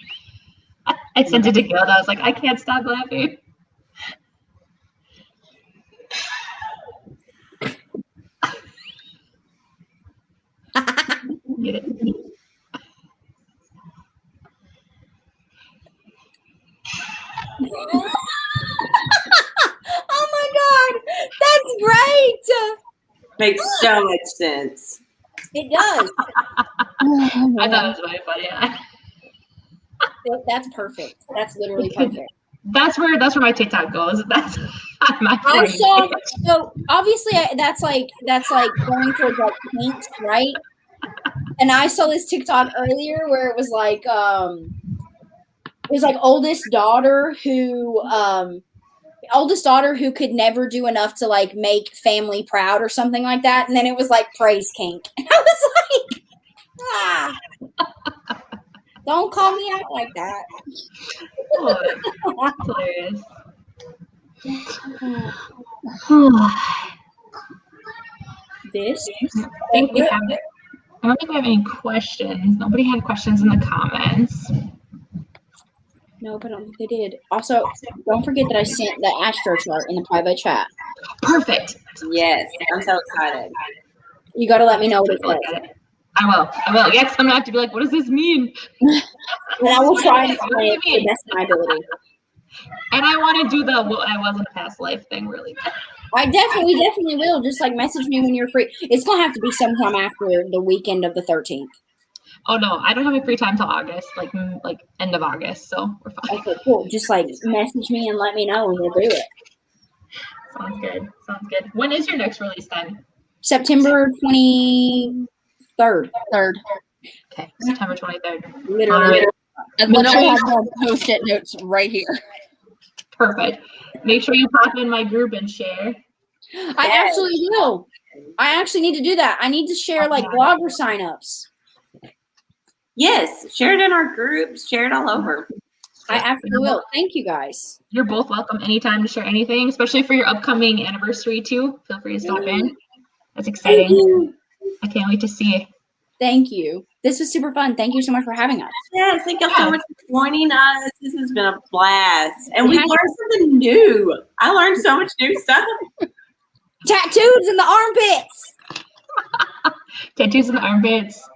I sent it to Gail and I was like, I can't stop laughing. Get it. Oh my God. That's great. Makes so much sense. It does. I thought it was really funny. That's perfect. That's literally perfect. That's where my TikTok goes. That's my also, so obviously that's like going towards like paints, right? And I saw this TikTok earlier where it was like oldest daughter who could never do enough to like make family proud or something like that, and then it was like praise kink. And I was like, don't call me out like that. Oh, hilarious. I don't think we have any questions. Nobody had questions in the comments. No, but I don't think they did. Also, don't forget that I sent the Astro chart in the private chat. Perfect. Yes, I'm so excited. You got to let me know what it says. I will. Yes, I'm gonna have to be like, what does this mean? And I will try and explain it to the best of my ability. And I want to do the what I was in a past life thing really bad. I definitely will. Just like message me when you're free. It's gonna have to be sometime after the weekend of the 13th. Oh no, I don't have any free time till August, like end of August, so we're fine. Okay, cool. Just like message me and let me know, and we'll do it. Sounds good. When is your next release then? September 23rd. Okay, September 23rd. Literally. And literally have more post-it notes right here. Perfect. Make sure you pop in my group and share. I absolutely will. I actually need to do that. I need to share like blogger signups. Yes, share it in our groups. Share it all over. I absolutely will. Thank you guys. You're both welcome anytime to share anything, especially for your upcoming anniversary too. Feel free to stop in. That's exciting. I can't wait to see it. Thank you. This was super fun. Thank you so much for having us. Yes, thank you so much for joining us. This has been a blast. And we learned something new. I learned so much new stuff. Tattoos in the armpits. Tattoos in the armpits.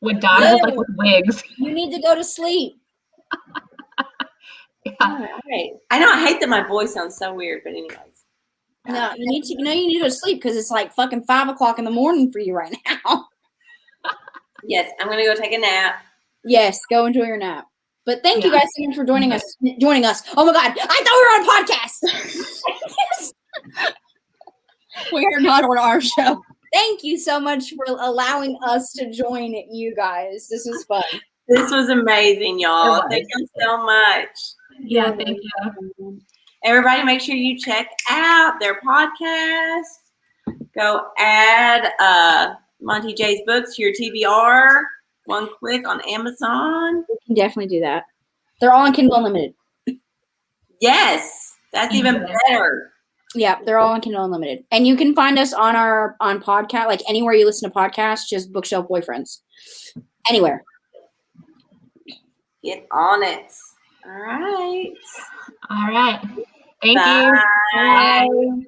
What dogs look like with wigs. You need to go to sleep. Yeah. All right. I know I hate that my voice sounds so weird, but anyways. No, you need to go to sleep because it's like fucking 5 o'clock in the morning for you right now. Yes, I'm gonna go take a nap. Yes, go enjoy your nap. But thank you guys so much for joining us. Oh my God, I thought we were on podcast. We are not on our show. Thank you so much for allowing us to join you guys. This was fun. This was amazing, y'all. Thank you so much. Yeah, thank you. Everybody, make sure you check out their podcast. Go add Monty J's books to your TBR. One click on Amazon. We can definitely do that. They're all on Kindle Unlimited. Yes, that's even better. Yeah, they're all on Kindle Unlimited. And you can find us on podcast, like anywhere you listen to podcasts, just Bookshelf Boyfriends. Anywhere. Get on it. All right. All right. Thank Bye. you. Bye.